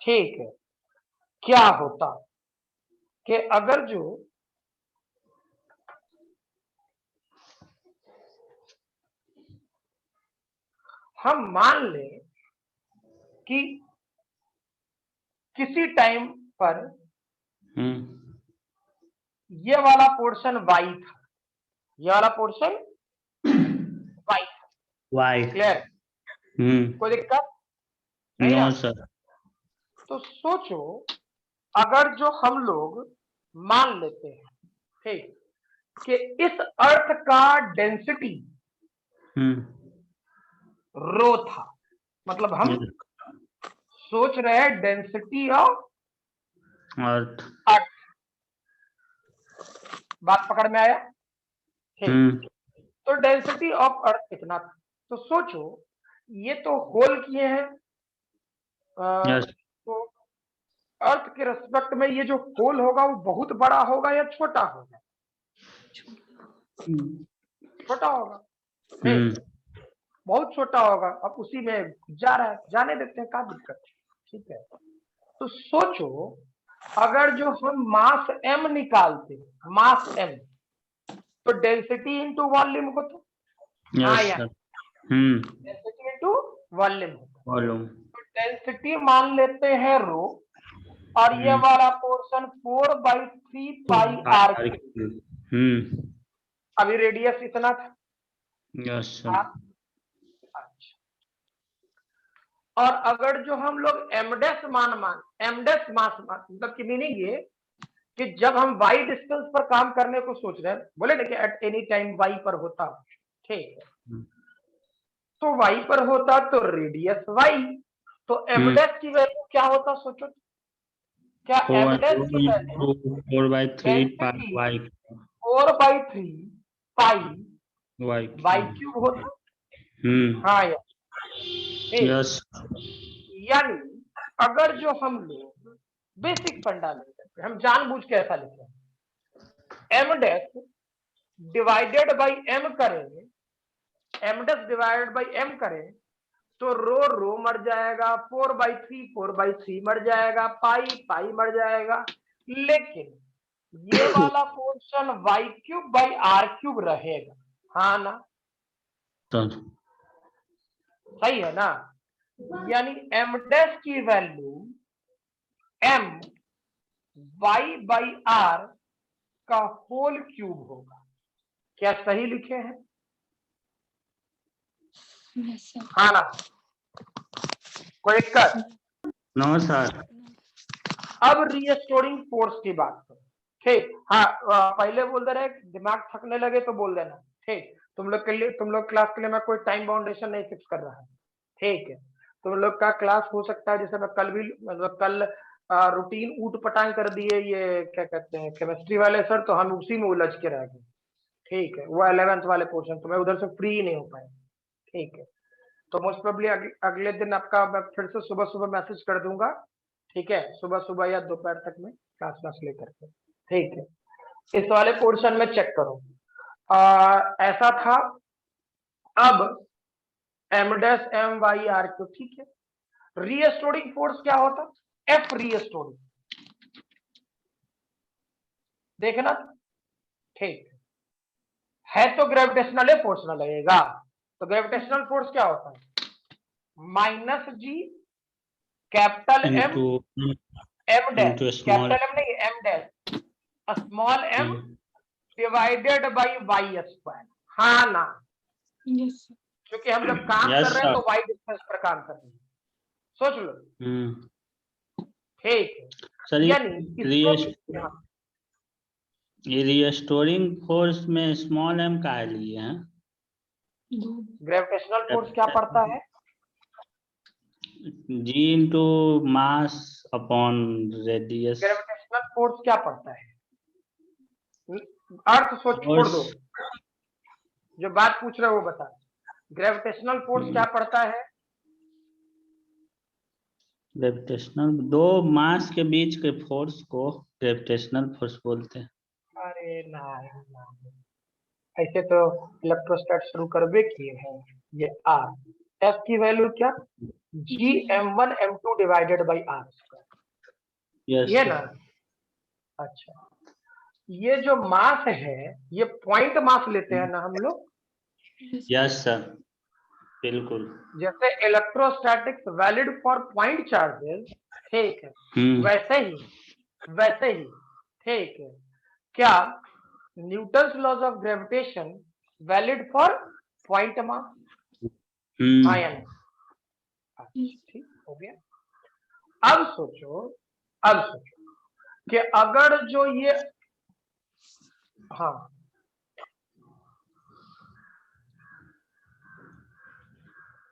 ठीक है, क्या होता कि अगर जो हम मान लें कि किसी टाइम पर ये वाला पोर्शन y था, ये वाला पोर्शन y था, वाई। क्लियर, कोई दिक्कत नहीं नो ना? सर। तो सोचो अगर जो हम लोग मान लेते हैं, ठीक, कि इस अर्थ का डेंसिटी रो था, मतलब हम सोच रहे हैं डेंसिटी ऑफ अर्थ। अर्थ, बात पकड़ में आया, ठीक। तो डेंसिटी ऑफ अर्थ इतना था, तो सोचो ये तो होल किए हैं, तो अर्थ के रेस्पेक्ट में ये जो होल होगा वो बहुत बड़ा होगा या छोटा होगा, छोटा होगा, ठीक, बहुत छोटा होगा। अब उसी में जा रहा है, जाने देते हैं, क्या दिक्कत है, ठीक है। तो सोचो अगर जो हम मास m निकालते, मास m, तो डेंसिटी इंटू वॉल्यूम होता, हाँ या डेंसिटी इंटू वॉल्यूम होता। वॉल्यूम। तो डेंसिटी मान लेते हैं रो, और ये वाला पोर्शन 4/3 पाई आर क्यूब, अभी रेडियस इतना था। Yes sir. अच्छा, और अगर जो हम लोग एमडेस एमडेस मास मतलब की मीनिंग ये कि जब हम वाई डिस्टेंस पर काम करने को सोच रहे हैं, बोले ना कि एट एनी टाइम वाई पर होता, ठीक है, तो वाई पर होता तो रेडियस वाई, तो एमडेस की वैल्यू क्या होता सोचो, क्या एमडेस की वैल्यू 4/3 वाई 4/3 पाई वाई वाई क्यूब होता, हाँ यार, यस। यानी अगर जो हम लोग बेसिक फंडामेंटल, हम जानबूझ के ऐसा लिखे M dash divided by M करेंगे, M dash divided by M करें तो रो रो मर जाएगा, 4/3 मर जाएगा, पाई मर जाएगा, लेकिन ये वाला portion Y cube by R cube रहेगा, हाँ ना, सही है ना? यानी एम डैश की value m Y by R का होल क्यूब होगा, क्या सही लिखे हैं? Yes, sir. हाँ ना, कोई दिक्कत? No sir. अब रीस्टोरिंग फोर्स की बात करो, ठीक, हाँ, पहले बोल दे रहे दिमाग थकने लगे तो बोल देना, ठीक। तुम लोग के लिए, तुम लोग क्लास के लिए मैं कोई टाइम बाउंडेशन नहीं फिक्स कर रहा है, ठीक है। तुम लोग का क्लास हो सकता है, जैसे मैं कल भी, मतलब कल रूटीन ऊट पटांग कर दिए ये क्या कहते हैं केमिस्ट्री वाले सर, तो हम उसी में उलझ के रह गए, ठीक है। वो 11th वाले पोर्शन तो मैं उधर से फ्री नहीं हो पाया, ठीक है। तो मोस्ट प्रोबेबली अगले दिन आपका मैं फिर से सुबह सुबह मैसेज कर दूंगा, ठीक है, सुबह सुबह या दोपहर तक में क्लास वास लेकर के, ठीक है। इस वाले पोर्शन में चेक करो, ऐसा था अब m dash m y r Q, ठीक है। रीस्टोरिंग फोर्स क्या होता? F रीस्टोरिंग, देखना, ठीक है तो ग्रेविटेशनल फोर्स ना लगेगा, तो ग्रेविटेशनल फोर्स क्या होता है? Minus G capital M M dash, capital M नहीं M dash, small m divided by y square. हाँ ना, Yes, sir. क्योंकि हम जब काम Yes, कर रहे हैं sir. तो y डिस्टेंस पर काम कर रहे हैं, सोच लो, ठीक है। सर यानी इसको ये रीस्टोरिंग फोर्स में स्मॉल m का लिए हैं? ग्रेविटेशनल फोर्स क्या पड़ता है? G into mass upon radius. Gravitational force क्या पड़ता है? अर्थ सोच छोड़ दो, जो बात पूछ रहे हो वो बता। ग्रेविटेशनल फोर्स क्या पड़ता है? ग्रेविटेशनल, दो मास के बीच के फोर्स को ग्रेविटेशनल फोर्स बोलते हैं। अरे ना, ऐसे तो इलेक्ट्रोस्टैट शुरू करबे किए हैं। ये R, F की वैल्यू क्या? G m1 m2 divided by R square, ये ना। अच्छा, ये जो मास है ये पॉइंट मास लेते हैं ना हम लोग। यस सर, बिल्कुल। जैसे electrostatics valid for point charges, ठीक है, वैसे ही ठीक है, क्या Newton's laws of gravitation valid for point mass? हाँ या नहीं? ठीक हो गया। अब सोचो कि अगर जो ये, हाँ,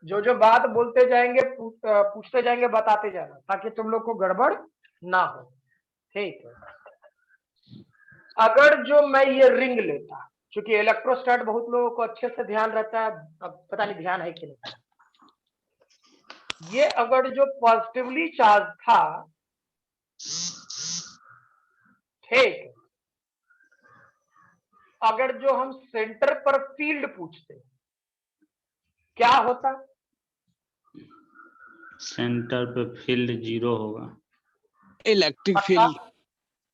जो बात बोलते जाएंगे पूछते जाएंगे बताते जाना, ताकि तुम लोग को गड़बड़ ना हो, ठीक है। अगर जो मैं ये रिंग लेता, क्योंकि इलेक्ट्रोस्टैट बहुत लोगों को अच्छे से ध्यान रहता है, अब पता नहीं ध्यान है कि नहीं, ये अगर जो पॉजिटिवली चार्ज था, ठीक, अगर जो हम सेंटर पर फील्ड पूछते क्या होता? सेंटर पे फील्ड 0 होगा। Electric field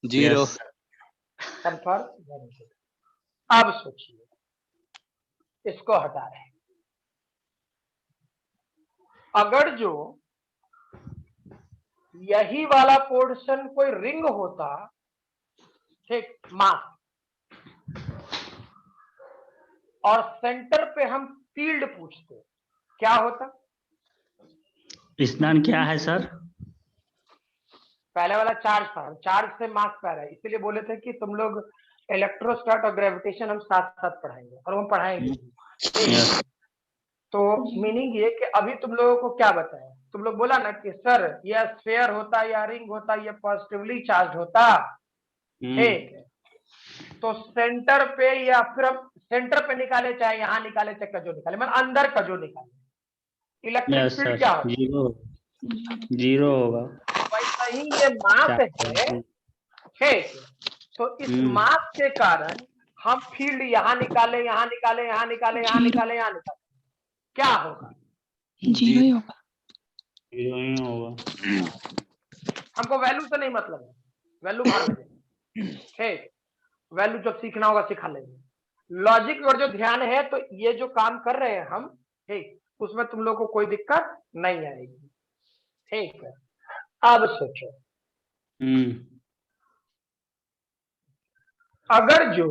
0। कंफर्म। अब सोचिए, इसको हटा रहे, अगर जो यही वाला पोर्शन कोई रिंग होता, ठीक, मास, और सेंटर पे हम फील्ड पूछते क्या होता? स्नान क्या है सर? पहले वाला चार्ज था, चार्ज से मास पा रहा है, इसीलिए बोले थे कि तुम लोग इलेक्ट्रोस्टैट और ग्रेविटेशन हम साथ साथ पढ़ाएंगे, और हम पढ़ाएंगे। तो मीनिंग ये कि अभी तुम लोगों को क्या बताया, तुम लोग बोला ना कि सर ये स्फीयर होता या रिंग होता, ये पॉजिटिवली चार्ज होता, ठीक है, तो सेंटर पे, या फिर हम सेंटर पे निकाले चाहे यहाँ निकाले चाहे कजो निकाले, मतलब अंदर कजो निकाले, इलेक्ट्रिक फील्ड क्या होगा? 0 होगा। वैसा ही ये मास है, ठीक, तो इस मास के कारण हम फील्ड यहाँ निकाले, यहाँ निकाले, यहाँ निकाले, यहाँ निकाले, यहाँ निकाले, क्या होगा? 0 ही होगा। 0 ही होगा। हमको वैल्यू से नहीं मतलब है, वैल्यू बाद में, ठीक, वैल्यू जब सीखना होगा सिखा लेंगे। लॉजिक और जो ध्यान है, तो ये जो काम कर रहे हैं हम, ठीक, उसमें तुम लोग को कोई दिक्कत नहीं आएगी, ठीक है। अब सोचो, अगर जो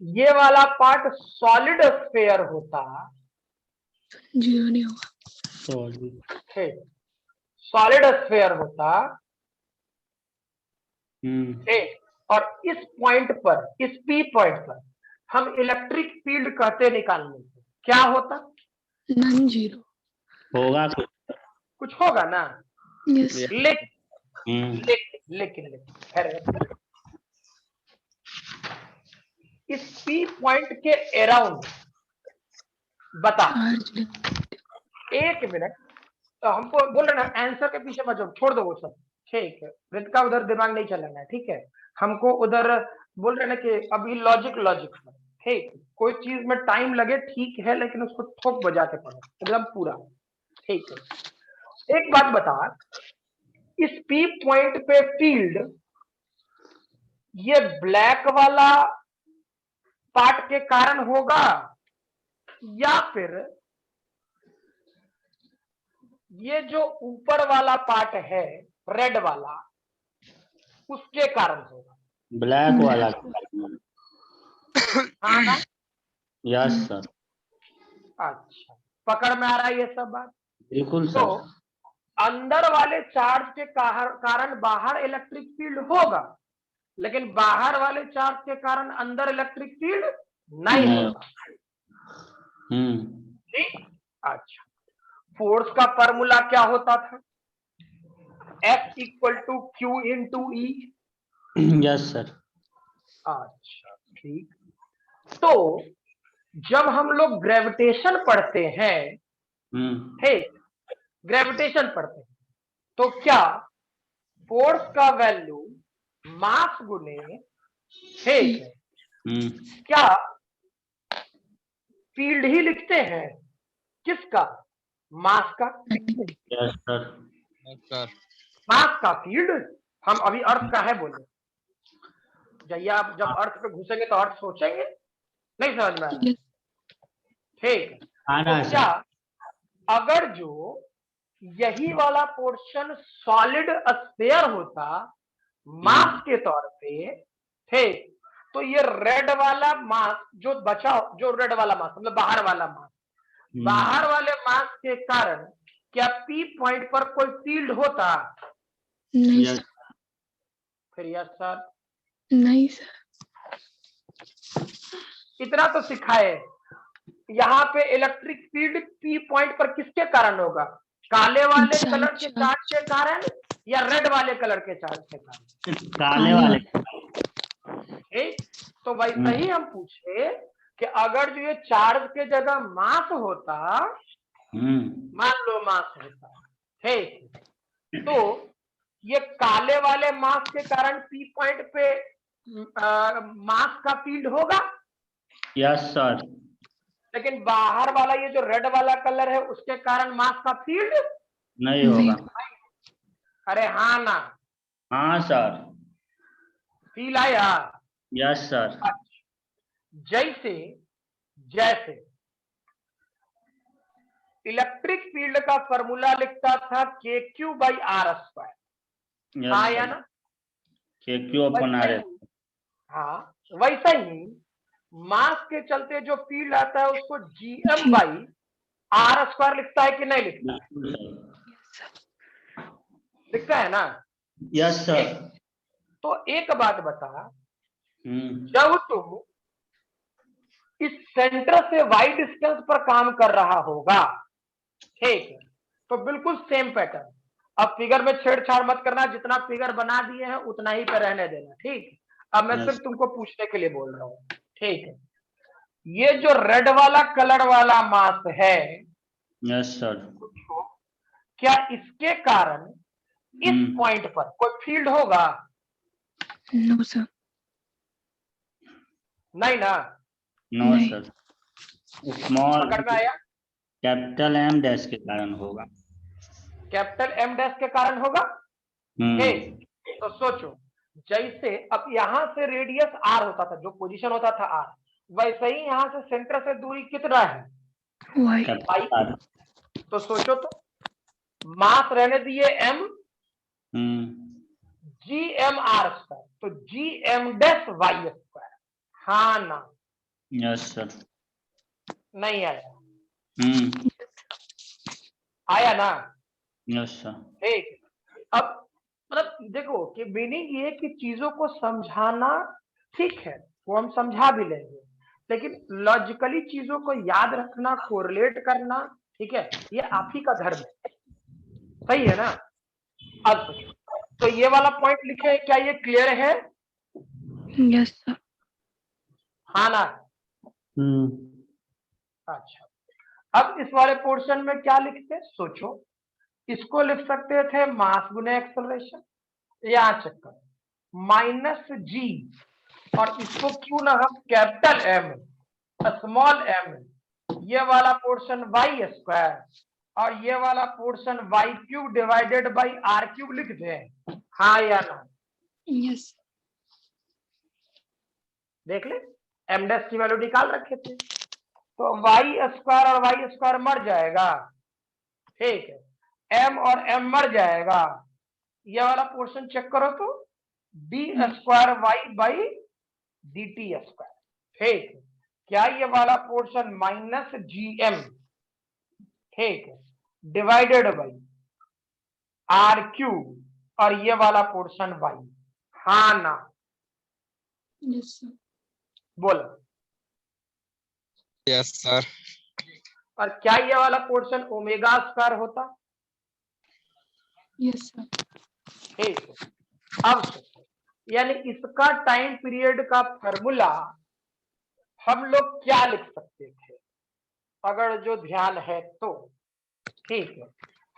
ये वाला पार्ट सॉलिड स्फीयर होता, 0 नहीं होगा। ठीक, सॉलिड स्फीयर होता, ठीक, और इस पॉइंट पर, इस पी पॉइंट पर हम इलेक्ट्रिक फील्ड कहते निकालने से क्या होता? नॉन 0 होगा, कुछ होगा ना। यस लेकिन इस पी पॉइंट के अराउंड बता, एक मिनट, तो हमको बोल रहे ना आंसर के पीछे मत जाओ, छोड़ दो वो सब, ठीक है, रित का उधर दिमाग नहीं चलाना है, ठीक है, हमको उधर बोल रहे ना कि अभी लॉजिक, ठीक, कोई चीज में टाइम लगे ठीक है, लेकिन उसको ठोक बजा के पढ़ो एकदम पूरा। ठीक है, एक बात बता, इस पी पॉइंट पे फील्ड ये ब्लैक वाला पार्ट के कारण होगा या फिर ये जो ऊपर वाला पार्ट है रेड वाला उसके कारण होगा? ब्लैक वाला। हाँ ना? Yes sir. अच्छा, पकड़ में आ रहा है ये सब बात? बिल्कुल तो सर। अंदर वाले चार्ज के कारण बाहर इलेक्ट्रिक फील्ड होगा, लेकिन बाहर वाले चार्ज के कारण अंदर इलेक्ट्रिक फील्ड नहीं होगा। ठीक। अच्छा, फोर्स का फॉर्मूला क्या होता था? F = Q × E। Yes sir. अच्छा ठीक, तो जब हम लोग ग्रेविटेशन पढ़ते हैं, ठीक, ग्रेविटेशन पढ़ते हैं, तो क्या फोर्स का वैल्यू मास गुने, ठीक है, क्या फील्ड ही लिखते हैं? किसका? मास का। Yes sir. मास का फील्ड। हम अभी अर्थ का है बोले, जब अर्थ पे घुसेंगे तो अर्थ सोचेंगे, नहीं समझ में आया? ठीक, तो क्या अगर जो यही वाला पोर्शन सॉलिड स्फीयर होता मास के तौर पे, ठीक, तो ये रेड वाला मास जो बचा, जो रेड वाला मास मतलब बाहर वाला मास, बाहर वाले मास के कारण क्या पी पॉइंट पर कोई फील्ड होता? नहीं सर। फिर यस सर। नहीं सर। इतना तो सिखाए, यहाँ पे इलेक्ट्रिक फील्ड पी पॉइंट पर किसके कारण होगा? काले वाले कलर के चार्ज के कारण या रेड वाले कलर के चार्ज के कारण? काले वाले। ठीक, तो वैसे ही हम पूछे कि अगर जो ये चार्ज के जगह मास होता, मान लो मास होता, ठीक, तो ये काले वाले मास के कारण पी पॉइंट पे मास का फील्ड होगा? Yes sir. लेकिन बाहर वाला ये जो रेड वाला कलर है उसके कारण मास का फील्ड नहीं होगा। अरे हाँ ना? हाँ सर। फील आया? Yes sir. जैसे जैसे इलेक्ट्रिक फील्ड का फॉर्मूला लिखता था KQ/R²। हाँ या ना? KQ/R। हाँ, वैसा ही मास के चलते जो फील्ड आता है उसको GM/R² लिखता है कि नहीं लिखता है? लिखता है ना? Yes sir. तो एक बात बता, जब तुम इस सेंटर से वाई डिस्टेंस पर काम कर रहा होगा, ठीक है, तो बिल्कुल सेम पैटर्न। अब फिगर में छेड़छाड़ मत करना, जितना फिगर बना दिए हैं उतना ही पे रहने देना। ठीक, अब मैं सिर्फ तुमको पूछने के लिए बोल रहा हूँ। ठीक है, ये जो रेड वाला कलर वाला मास है, यस सर, क्या इसके कारण इस पॉइंट पर कोई फील्ड होगा? No sir. नहीं ना? No sir. स्मॉल पकड़ में आया? कैपिटल M डैश के कारण होगा। कैपिटल M डैश के कारण होगा। ठीक, तो सोचो, जैसे अब यहां से रेडियस R होता था, जो पोजीशन होता था R, वैसे ही यहां से सेंटर से दूरी कितना है? y। तो सोचो तो, मास रहने दिए M, GM/R², तो GM'/y²। हाँ ना? Yes sir. नहीं आया? आया ना? Yes sir. ठीक, अब मतलब देखो कि मीनिंग ये कि चीजों को समझाना ठीक है, वो हम समझा भी लेंगे, लेकिन लॉजिकली चीजों को याद रखना, कोरिलेट करना, ठीक है, ये आप ही का धर्म है। सही है ना? अब तो ये वाला पॉइंट लिखे, क्या ये क्लियर है? Yes sir. हाँ ना? अच्छा, अब इस वाले पोर्शन में क्या लिखते? सोचो, इसको लिख सकते थे मास गुने एक्सेलरेशन, यहाँ चेक करो -g, और इसको क्यों ना हम कैपिटल M स्मॉल m, ये वाला पोर्शन वाई स्क्वायर और ये वाला portion Y cube divided by R cube लिख दें, हाँ या ना? यस देख ले, एम डैश की वैल्यू निकाल रखे थे, तो वाई स्क्वायर और वाई स्क्वायर मर जाएगा, ठीक है, m और m मर जाएगा, ये वाला पोर्शन चेक करो तो D square Y by D T square, ठीक है, क्या ये वाला पोर्शन माइनस जी एम, ठीक है, डिवाइडेड बाई आर क्यूब और ये वाला पोर्शन वाई, हाँ ना? यस सर बोलो। Yes sir. और क्या ये वाला पोर्शन ओमेगा स्क्वायर होता? यस सर ठीक है, अब यानी इसका टाइम पीरियड का फॉर्मूला हम लोग क्या लिख सकते थे अगर जो ध्यान है तो? ठीक है,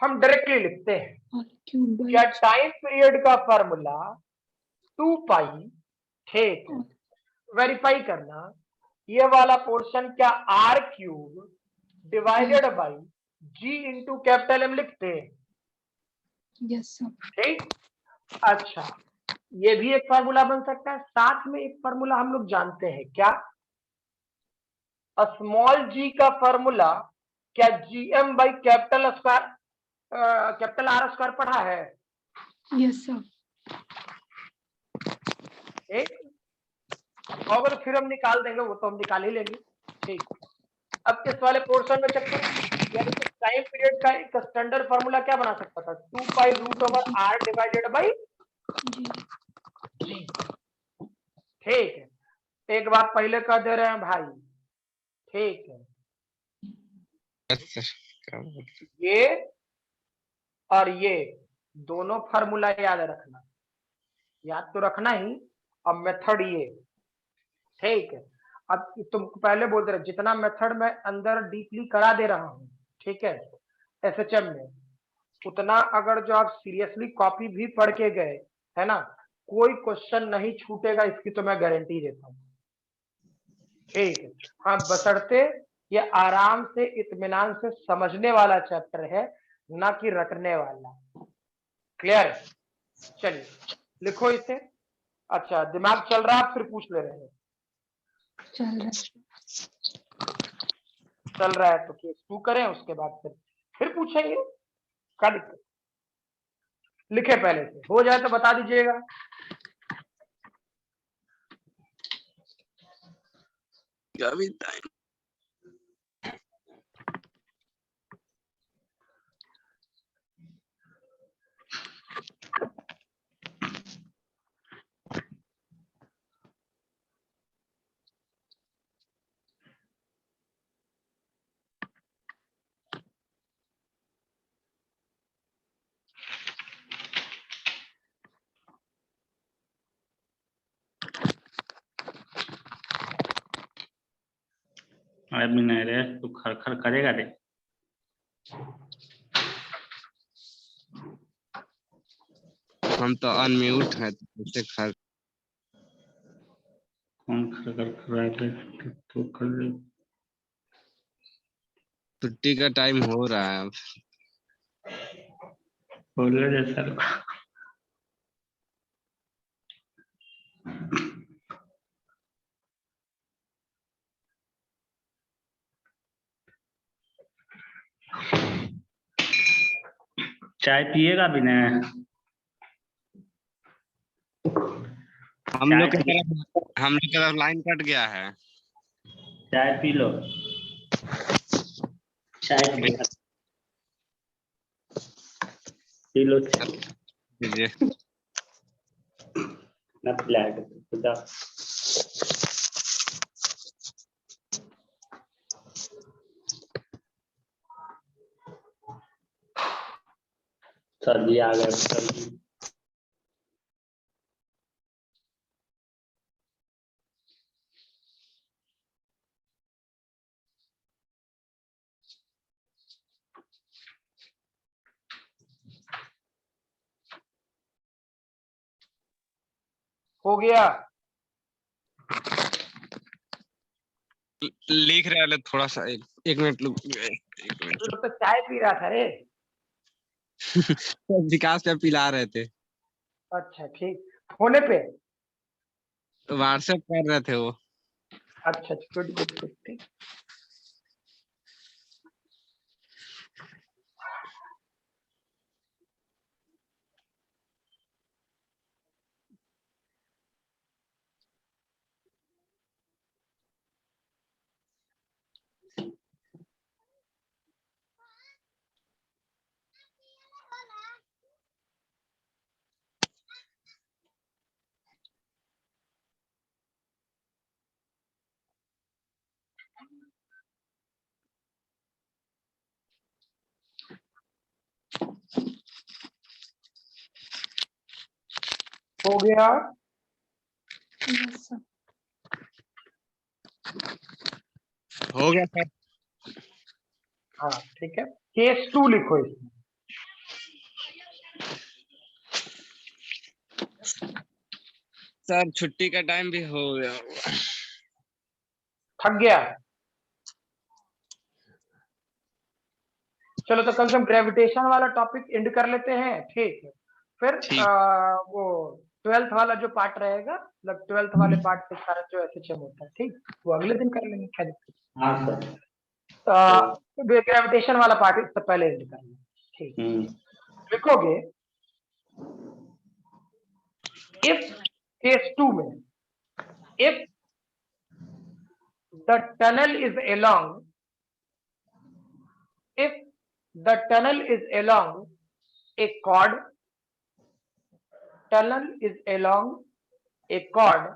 हम डायरेक्टली लिखते हैं, आर क्यूब बाई क्या टाइम पीरियड का फॉर्मूला 2 पाई, ठीक है, वेरीफाई करना, ये वाला पोर्शन क्या R cube divided by G into capital M लिखते हैं, यस सर ठीक? अच्छा, ये भी एक फार्मूला बन सकता है, साथ में एक फार्मूला हम लोग जानते हैं, क्या? स्मॉल जी का फार्मूला क्या GM by capital square, capital R square पढ़ा है? यस सर ठीक, अगर फिर हम निकाल देंगे वो तो हम निकाल ही लेंगे, ठीक। अब इस वाले पोर्शन में चेक करें, यानी कि टाइम पीरियड का एक स्टैंडर्ड फार्मूला क्या बना सकता था? 2 pi root over R divided by G G, ठीक है, एक बात पहले कह दे रहे हैं भाई, ठीक है, यस सर। ये और ये दोनों फार्मूला याद रखना, याद तो रखना ही, अब मेथड ये, ठीक है। अब तुम पहले बोल दे रहे, जितना मेथड मैं अंदर डीपली करा दे रहा हूँ, ठीक है, एसएचएम में, उतना अगर जो आप सीरियसली कॉपी भी पढ़ के गए है ना, कोई क्वेश्चन नहीं छूटेगा, इसकी तो मैं गारंटी देता हूँ, ठीक है। हाँ, बशर्ते ये आराम से इत्मीनान से समझने वाला चैप्टर है, ना कि रटने वाला, क्लियर? चलिए लिखो इसे। अच्छा, दिमाग चल रहा है, फिर पूछ ले रहे हैं? चल रहा चल रहा है तो केस 2 करें, उसके बाद फिर पूछेंगे, क्या दिक्कत? लिखे पहले से, हो जाए तो बता दीजिएगा। अभी टाइम अभी नहीं रे, तू खर करेगा रे। हम तो अनम्यूट है, तो कैसे खर? कौन खर कर रहा है? तू कर ले। छुट्टी का टाइम हो रहा है अब। बोले रे सर। चाय पिएगा भी ना? हम लोग की तरफ लाइन कट गया है। चाय पी लो, चाय पी लो। दीजिए। ना पिलाएगा खुदा। सर्दी आ गया, सर्दी। हो गया? लिख रहे हैं थोड़ा सा, एक मिनट तू तो चाय पी रहा था रे। विकास पे पिला रहे थे, अच्छा ठीक, होने पे। व्हाट्सएप कर रहे थे वो। अच्छा गुड गुड गुड, ठीक। हो गया। Yes, sir. हो गया सर। हाँ ठीक है, केस 2 लिखो इसमें। सर छुट्टी का टाइम भी हो गया। थक गया। चलो तो कम से कम ग्रेविटेशन वाला टॉपिक एंड कर लेते हैं, ठीक है। फिर ठीक। वो 12th वाला जो पार्ट रहेगा, मतलब 12th वाले पार्ट के सारा जो एसएचएम होता है, ठीक, वो अगले दिन कर लेंगे, क्या दिक्कत। हाँ सर। ग्रेविटेशन वाला पार्ट इससे पहले एंड कर लेंगे, ठीक। लिखोगे इफ केस 2 में, if the tunnel is along, if the tunnel is along a chord, tunnel is along a chord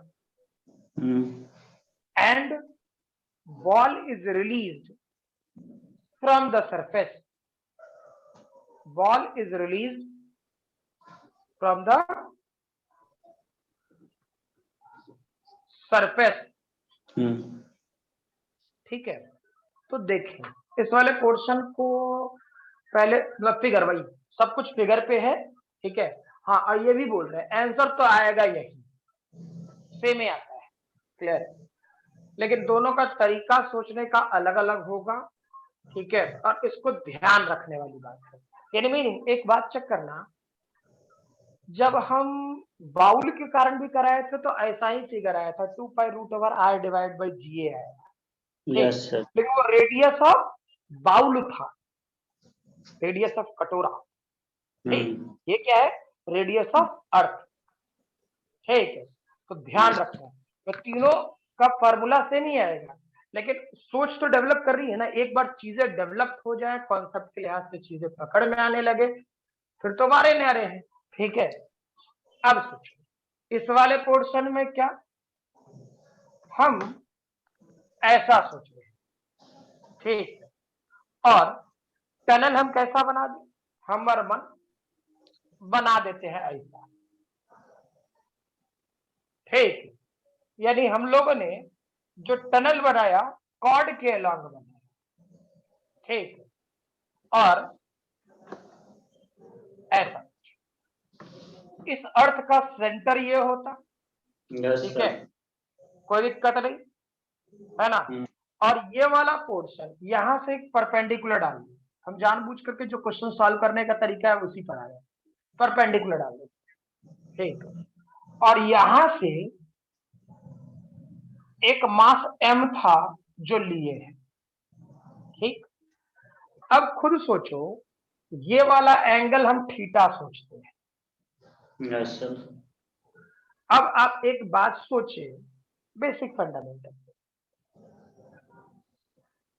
and ball is released from the surface, ball is released from the surface, ठीक है। तो देखें इस वाले पोर्शन को पहले, मतलब फिगर, भाई सब कुछ फिगर पे है, ठीक है। हाँ, और ये भी बोल रहे हैं आंसर तो आएगा यही, सेम ही आता है, क्लियर। लेकिन दोनों का तरीका सोचने का अलग अलग होगा, ठीक है। और इसको ध्यान रखने वाली बात है, यानी मीनिंग एक बात चेक करना, जब हम बाउल के कारण भी कराए थे तो ऐसा ही फिगर आया था, 2π√r डिवाइड बाई GA आया था, यस सर। लेकिन वो रेडियस ऑफ बाउल था, रेडियस ऑफ कटोरा, ठीक। ये क्या है, रेडियस ऑफ अर्थ, ठीक है। तो ध्यान रखना, तो तीनों का फॉर्मूला सेम ही आएगा, लेकिन सोच तो डेवलप कर रही है ना। एक बार चीजें डेवलप हो जाए, कॉन्सेप्ट के लिहाज से चीजें पकड़ में आने लगे, फिर तो मारे न्यारे हैं, ठीक है। अब सोचो इस वाले पोर्शन में क्या, हम ऐसा सोच रहे हैं, ठीक है। और टनल हम कैसा बना दें, हमर मन बना देते हैं ऐसा, ठीक। यानी हम लोगों ने जो टनल बनाया कॉर्ड के अलॉन्ग बनाया, ठीक। और ऐसा, इस अर्थ का सेंटर ये होता, ठीक है, कोई दिक्कत नहीं है ना। और ये वाला पोर्शन यहां से एक परपेंडिकुलर डाल दिया, हम जानबूझ करके जो क्वेश्चन सॉल्व करने का तरीका है उसी पर आया, परपेंडिकुलर डाल दिया, ठीक। और यहां से एक मास m था जो लिए है, ठीक। अब खुद सोचो, ये वाला एंगल हम थीटा सोचते हैं, यस सर। अब आप एक बात सोचिए, बेसिक फंडामेंटल।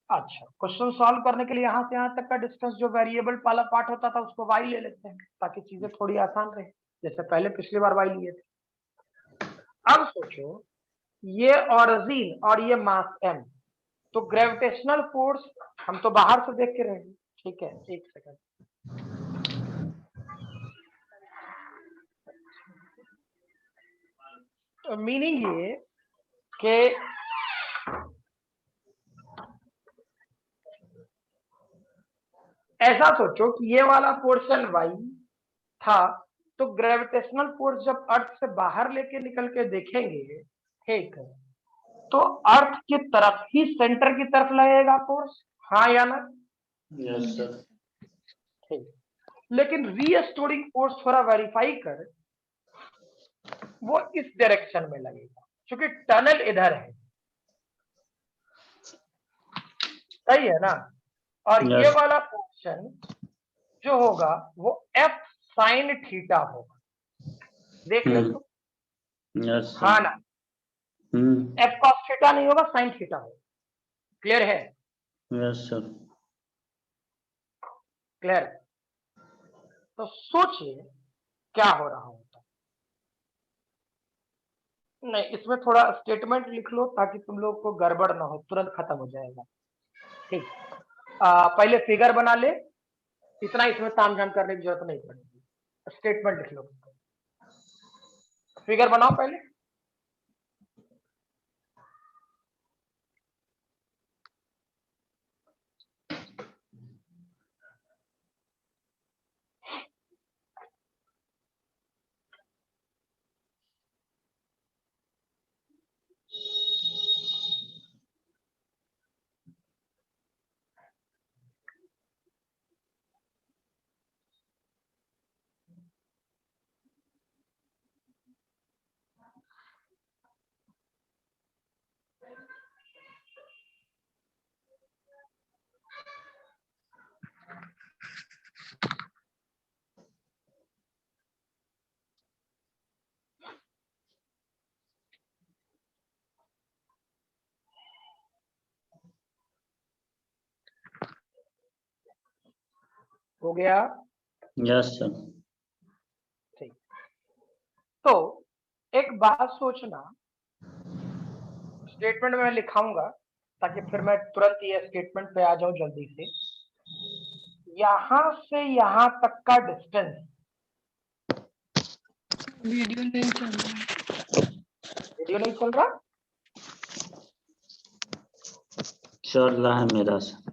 अच्छा, क्वेश्चन सॉल्व करने के लिए यहां से यहां तक का डिस्टेंस जो वेरिएबल वाला पार्ट होता था उसको y ले लेते हैं, ताकि चीजें थोड़ी आसान रहे, जैसे पहले पिछली बार y लिए थे। अब सोचो ये ऑरिजिन और ये मास m, तो ग्रेविटेशनल फोर्स हम तो बाहर से देख के रहेंगे, ठीक है। एक सेकंड, तो मीनिंग ये कि ऐसा सोचो कि ये वाला पोर्शन y था, तो ग्रेविटेशनल फोर्स जब अर्थ से बाहर लेके निकल के देखेंगे, ठीक है, तो अर्थ की तरफ ही सेंटर की तरफ लगेगा फोर्स, हाँ या ना? Yes sir. ठीक, लेकिन रीस्टोरिंग फोर्स थोड़ा वेरीफाई कर, वो इस डायरेक्शन में लगेगा क्योंकि टनल इधर है, सही है ना? और ये Yes. वाला पोर्शन जो होगा वो एफ साइन थीटा होगा, देख ले तो, यस हाँ सर। ना? एफ कॉस थीटा नहीं होगा, साइन थीटा होगा। क्लियर है? Yes sir. क्लियर? तो सोचिए क्या हो रहा होता। नहीं, इसमें थोड़ा स्टेटमेंट लिख लो ताकि तुम लोग को गड़बड़ ना हो, तुरंत खत्म हो जाएगा। ठीक, पहले फिगर बना ले, इतना इसमें तामझाम करने की जरूरत नहीं पड़ेगी, स्टेटमेंट लिख लो। फिगर बनाओ पहले। हो गया? Yes sir. ठीक, तो एक बात सोचना, स्टेटमेंट में लिखाऊंगा ताकि फिर मैं तुरंत ये स्टेटमेंट पे आ जाऊं जल्दी से। यहां से यहां तक का डिस्टेंस, वीडियो नहीं चल रहा है। वीडियो नहीं चल रहा? चल रहा है मेरा सर।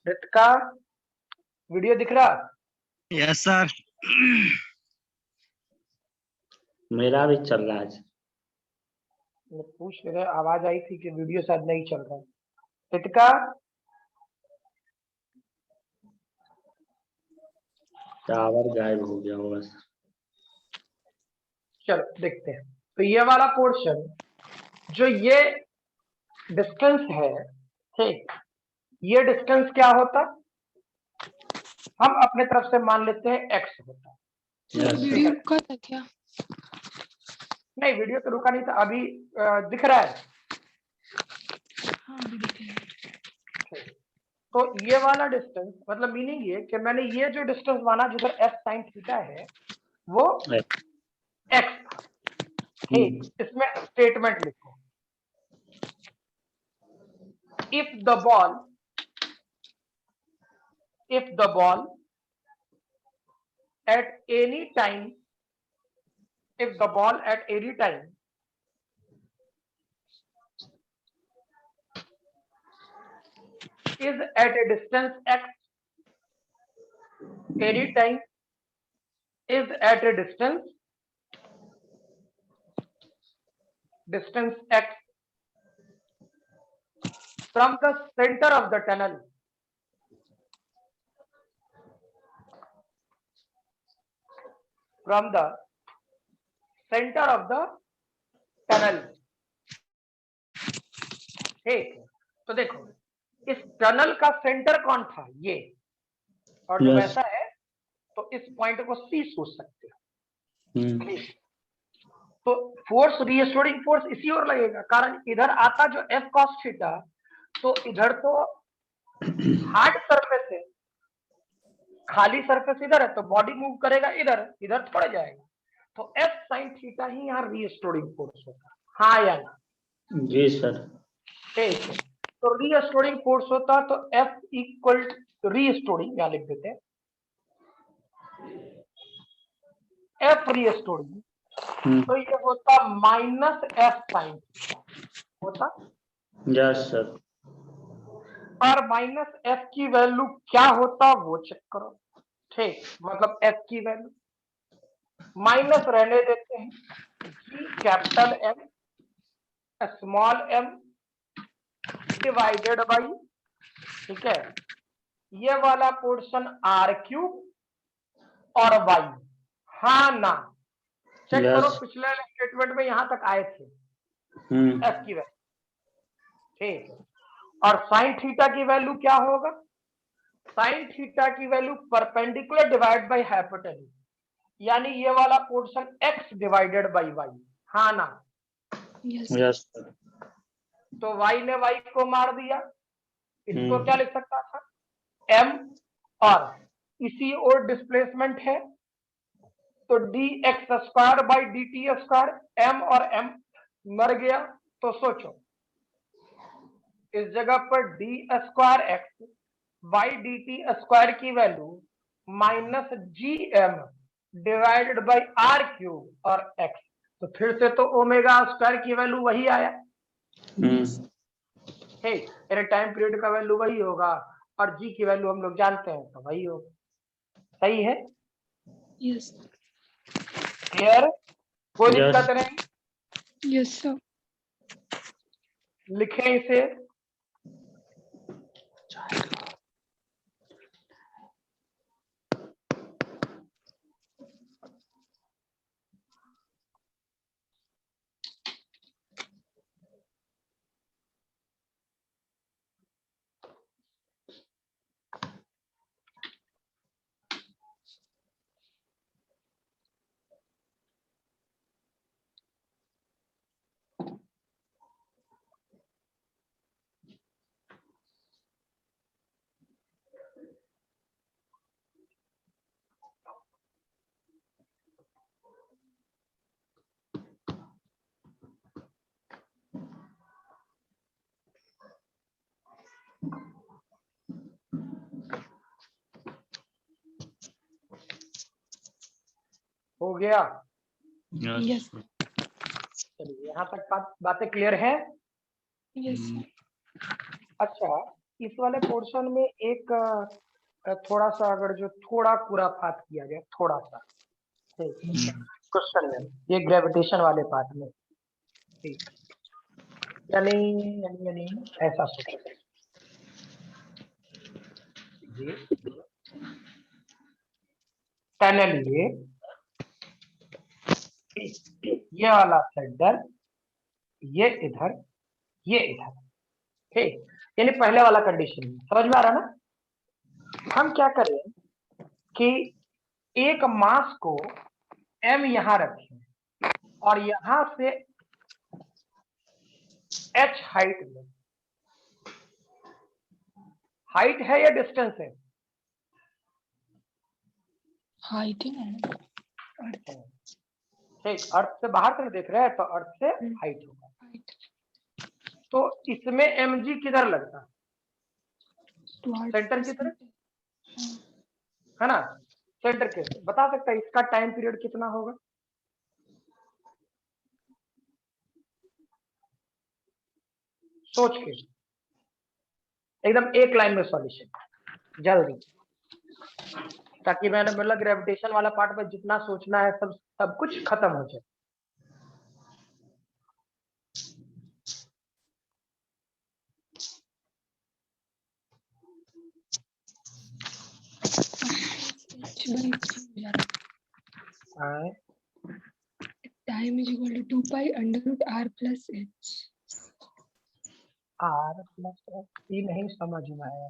रितिका, वीडियो दिख रहा? Yes sir. मेरा भी चल रहा है सर। मैं पूछ रहे, आवाज आई थी कि वीडियो शायद नहीं चल रहा है। रितिका, टावर गायब हो गया होगा सर। चलो देखते हैं। तो ये वाला पोर्शन, जो ये डिस्टेंस है, ठीक, ये डिस्टेंस क्या होता? हम अपने तरफ से मान लेते हैं एक्स होता। Yes video sir. रुका था क्या? नहीं, वीडियो तो रुका नहीं था, अभी दिख रहा है। हाँ अभी दिख रहा है। तो ये वाला डिस्टेंस, मतलब मीनिंग ये कि मैंने ये जो डिस्टेंस माना जिधर एफ साइन थीटा है वो एक्स था। ठीक, इसमें स्टेटमेंट लिखो, if the ball at any time, if the ball at any time is at a distance x, any time is at a distance x from the center of the tunnel, from the center of the tunnel। ठीक, तो देखो इस टनल का सेंटर कौन था? ये, और जब Yes. ऐसा है तो इस पॉइंट को सी सोच सकते हो। ठीक, तो फोर्स, रीस्टोरिंग फोर्स इसी ओर लगेगा, कारण इधर आता जो एफ कॉस थीटा, तो इधर तो हार्ड सरफेस है, खाली सरफेस इधर है, तो बॉडी मूव करेगा इधर, इधर थोड़ा जाएगा, तो एफ साइन थीटा ही यहाँ रीस्टोरिंग फोर्स होगा, हाँ या ना? जी सर। ठीक है, तो रीस्टोरिंग फोर्स होता तो एफ इक्वल रीस्टोरिंग, यहाँ लिख देते हैं, एफ रीस्टोरिंग, तो ये होता माइनस एफ साइन होता। Yes sir. और माइनस एफ की वैल्यू क्या होता वो चेक करो। ठीक, मतलब एफ की वैल्यू माइनस रहने देते हैं, G capital M small M divided by, ठीक है, ये वाला पोर्शन आर क्यूब और वाई। हाँ ना, चेक करो Yes. पिछले स्टेटमेंट में यहां तक आए थे एफ की वैल्यू, ठीक है। और साइन थीटा की वैल्यू क्या होगा? साइन थीटा की value perpendicular divide by hypotenuse, यानी ये वाला portion X divided by Y. हाँ ना, Yes. Yes. तो y ने y को मार दिया, इसको क्या लिख सकता था? m, और इसी और डिस्प्लेसमेंट है तो dx square by dt square, m और m मर गया। तो सोचो इस जगह पर d square X by dt square की value minus G M divided by R cube और x, तो फिर से तो ओमेगा स्क्वायर की वैल्यू वही आया, ठीक, मेरे टाइम पीरियड का वैल्यू वही होगा और जी की वैल्यू हम लोग जानते हैं तो वही होगा। सही है? Yes. क्लियर? कोई Yes. दिक्कत नहीं? Yes, sir. लिखें इसे। हो गया? Yes. चलिए यहाँ तक बातें क्लियर है? Yes, sir. अच्छा, इस वाले पोर्शन में एक थोड़ा सा अगर जो थोड़ा खुराफात किया जाए, थोड़ा सा, ठीक, क्वेश्चन में ये ग्रेविटेशन वाले पार्ट में, ठीक, यानी ऐसा सोचो, टनल ये वाला सेंटर, ये इधर, ये इधर, ठीक, यानी पहले वाला कंडीशन समझ में आ रहा ना? हम क्या करें कि एक मास को m यहां रखें और यहां से h हाइट में, हाइट है या डिस्टेंस है? Height है। ठीक, अर्थ से बाहर से देख रहे हैं तो अर्थ से हाइट होगा, Height. तो इसमें mg किधर लगता है? Towards सेंटर the की तरफ, center. है ना? सेंटर के, बता सकता है इसका टाइम पीरियड कितना होगा? सोच के एकदम एक लाइन में सॉल्यूशन जल्दी, ताकि मैंने मतलब ग्रेविटेशन वाला पार्ट में जितना सोचना है सब कुछ खत्म हो जाए। Time is equal to 2 pi under root r plus h. R plus ये नहीं समझ में आया।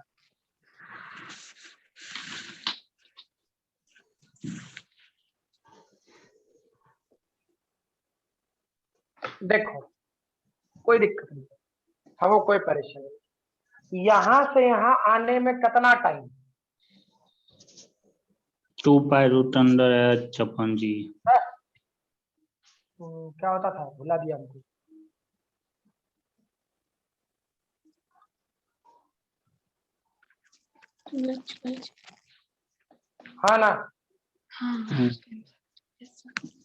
देखो कोई दिक्कत नहीं, हमको कोई परेशानी नहीं। यहाँ से यहाँ आने में कितना time? 2 pi root under h upon G. क्या होता था, भुला दिया हमको। हाँ ना, हाँ।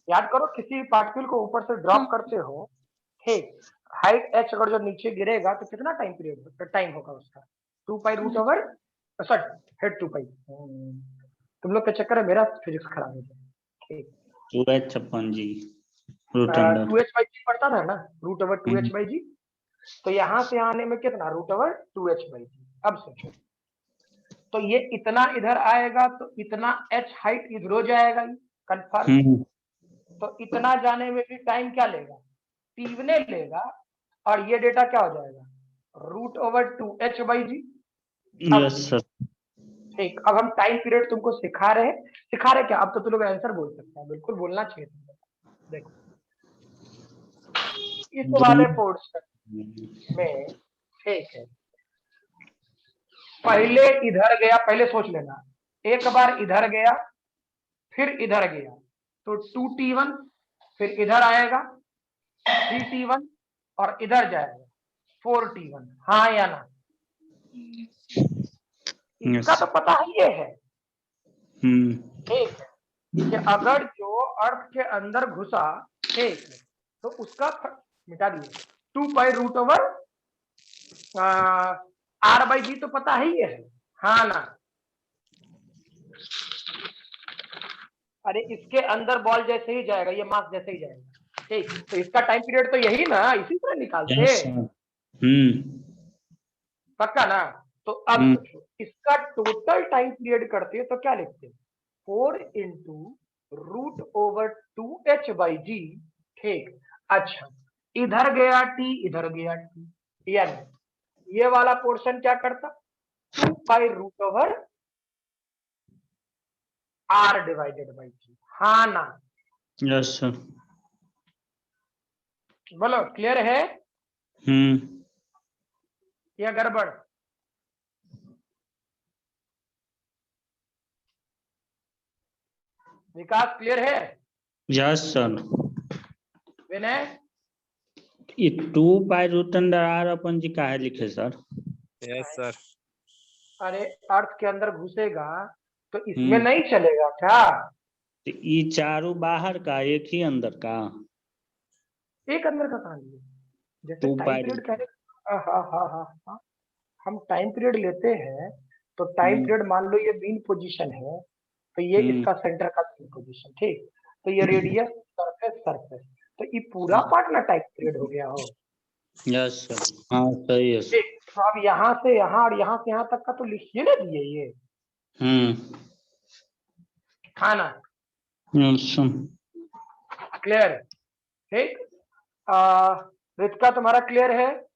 याद करो किसी पार्टिकल को ऊपर से ड्रॉप करते हो, ठीक, हाइट h अगर जो नीचे गिरेगा तो कितना टाइम पीरियड टाइम होगा उसका? 2 पाई रूट ओवर सॉरी हेड 2 पाई। तुम लोग के चक्कर में मेरा फिजिक्स खराब हो जाए, ठीक। 2h अपन जी रूट अंडर 2h/g पढ़ता था ना, √2h/g। तो यहाँ से आने में कितना, √2h/g। अब सोचो, तो ये इतना इधर आएगा तो इतना h हाइट इधर हो जाएगा, कंफर्म। तो इतना जाने में भी टाइम क्या लेगा, t लेगा, और ये डेटा क्या हो जाएगा, √2h/g। Yes sir. ठीक, अब हम टाइम पीरियड तुमको सिखा रहे क्या, अब तो तुम लोग आंसर बोल सकते हैं, बिल्कुल बोलना चाहिए तुमको। देखो इस वाले पोर्शन में, ठीक है, पहले इधर गया, पहले सोच लेना, एक बार इधर गया फिर इधर गया, तो 2t1, फिर इधर आएगा 3t1, और इधर जाएगा 4t1। हाँ या ना, इसका तो पता ही ये है। ठीक है, कि अगर जो अर्थ के अंदर घुसा, ठीक है, तो उसका मिटा दिए 2π√r/g तो पता ही है। हाँ ना, अरे इसके अंदर बॉल जैसे ही जाएगा, ये मास जैसे ही जाएगा, ठीक, तो इसका टाइम पीरियड तो यही ना, इसी तरह निकालते। पक्का ना। तो अब सोचो, इसका टोटल टाइम पीरियड करते तो क्या लिखते, 4 × √2h/g। ठीक, अच्छा, इधर गया t, इधर गया t, यानी ये वाला पोर्शन क्या करता, 2π√r/g। हाँ ना, यस सर। बोलो क्लियर है या गड़बड़। विकास क्लियर है। Yes sir. विनय, ये 2π√r अपन जी काहे लिखे सर। Yes sir. अरे अर्थ के अंदर घुसेगा तो इसमें नहीं चलेगा क्या, तो ये चारों बाहर का, एक ही अंदर का, एक अंदर का कहानी है। जैसे 2π टाइम पीरियड कह रहे, हाँ, हम टाइम पीरियड लेते हैं, तो टाइम पीरियड मान लो ये बीन पोजीशन है, तो ये इसका सेंटर का बीन पोजीशन, ठीक, तो ये रेडियस सरफेस, तो ये पूरा पार्ट ना टाइम पीरियड हो गया हो। Yes sir. हाँ सही है। ठीक, तो अब यहाँ से यहाँ और यहाँ से यहाँ तक का तो लिखिए ना दिए ये। हाँ ना, क्लियर, ठीक। रितिका तुम्हारा क्लियर है।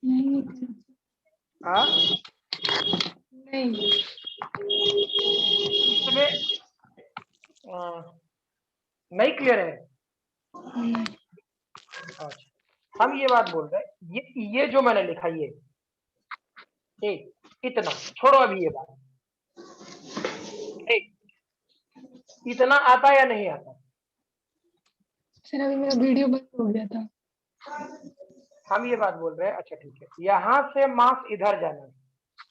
नहीं हाँ, नहीं इसमें नहीं क्लियर है। नहीं। अच्छा, हम ये बात बोल रहे हैं, ये जो मैंने लिखा, ये ठीक, इतना छोड़ो अभी ये बात, ठीक, इतना आता या नहीं आता। सर अभी मेरा वीडियो बंद हो गया था। हम ये बात बोल रहे हैं, अच्छा ठीक है, यहाँ से मास इधर जाना है,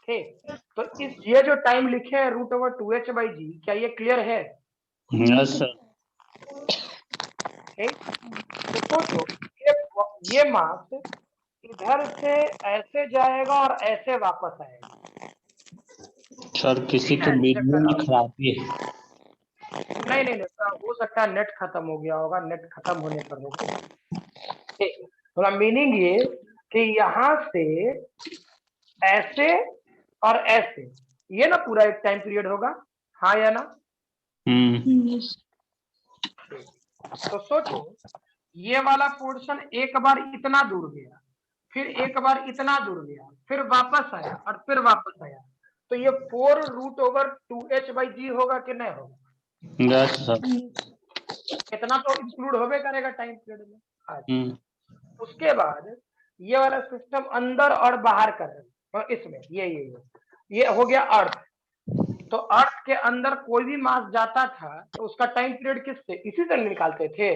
ठीक, तो इस ये जो टाइम लिखे हैं √2h/g, क्या ये क्लियर है। Yes sir. ठीक, तो सोचो, ये मास इधर से ऐसे जाएगा और ऐसे वापस आएगा। सर किसी के वीडियो में खराबी है। नहीं, हो सकता है नेट खत्म हो गया होगा, नेट खत्म होने पर होगा। ठीक, तो मीनिंग ये कि यहाँ से ऐसे और ऐसे, ये ना पूरा एक टाइम पीरियड होगा। हाँ या ना। तो सोचो, ये वाला पोर्शन एक बार इतना दूर गया, फिर एक बार इतना दूर गया, फिर वापस आया और फिर वापस आया, तो ये 4√2h/g होगा कि नहीं होगा। Yes sir. इतना तो इंक्लूड होबे करेगा टाइम पीरियड में। अच्छा, उसके बाद ये वाला सिस्टम अंदर और बाहर कर रहे हैं, इसमें ये हो गया अर्थ। तो अर्थ के अंदर कोई भी मास जाता था तो उसका टाइम पीरियड किससे, इसी से निकालते थे।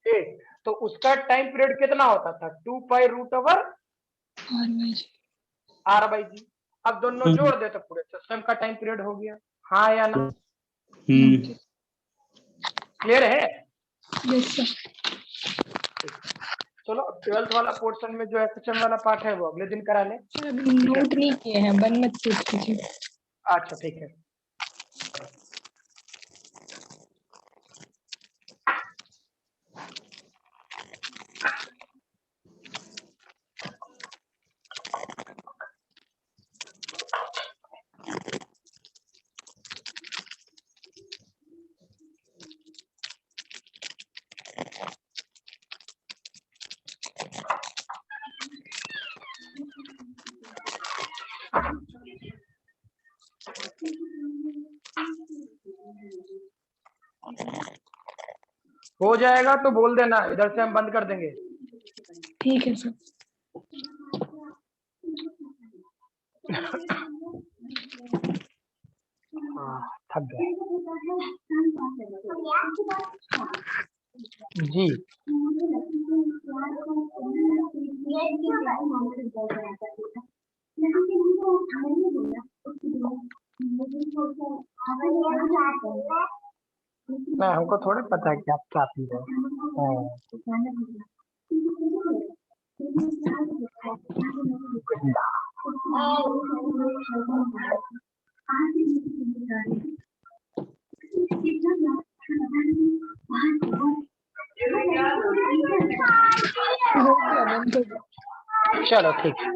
ठीक, तो उसका टाइम पीरियड कितना होता था, 2π√r/g। अब दोनों जोड़ दे तो पूरे सिस्टम का टाइम पीरियड हो गया। हाँ या ना। क्लियर है। चलो 12th वाला पोर्शन में जो एसएचएम वाला पार्ट है वो अगले दिन करा लें। सर अभी नोट नहीं किए हैं, बन मत कीजिए। अच्छा ठीक है। हो जाएगा तो बोल देना, इधर से हम बंद कर देंगे। ठीक है सर। थक गया जी। नहीं, हमको थोड़ा पता है कि आप क्या पी रहे हो। हो गया, बंद हो गया। चलो ठीक है।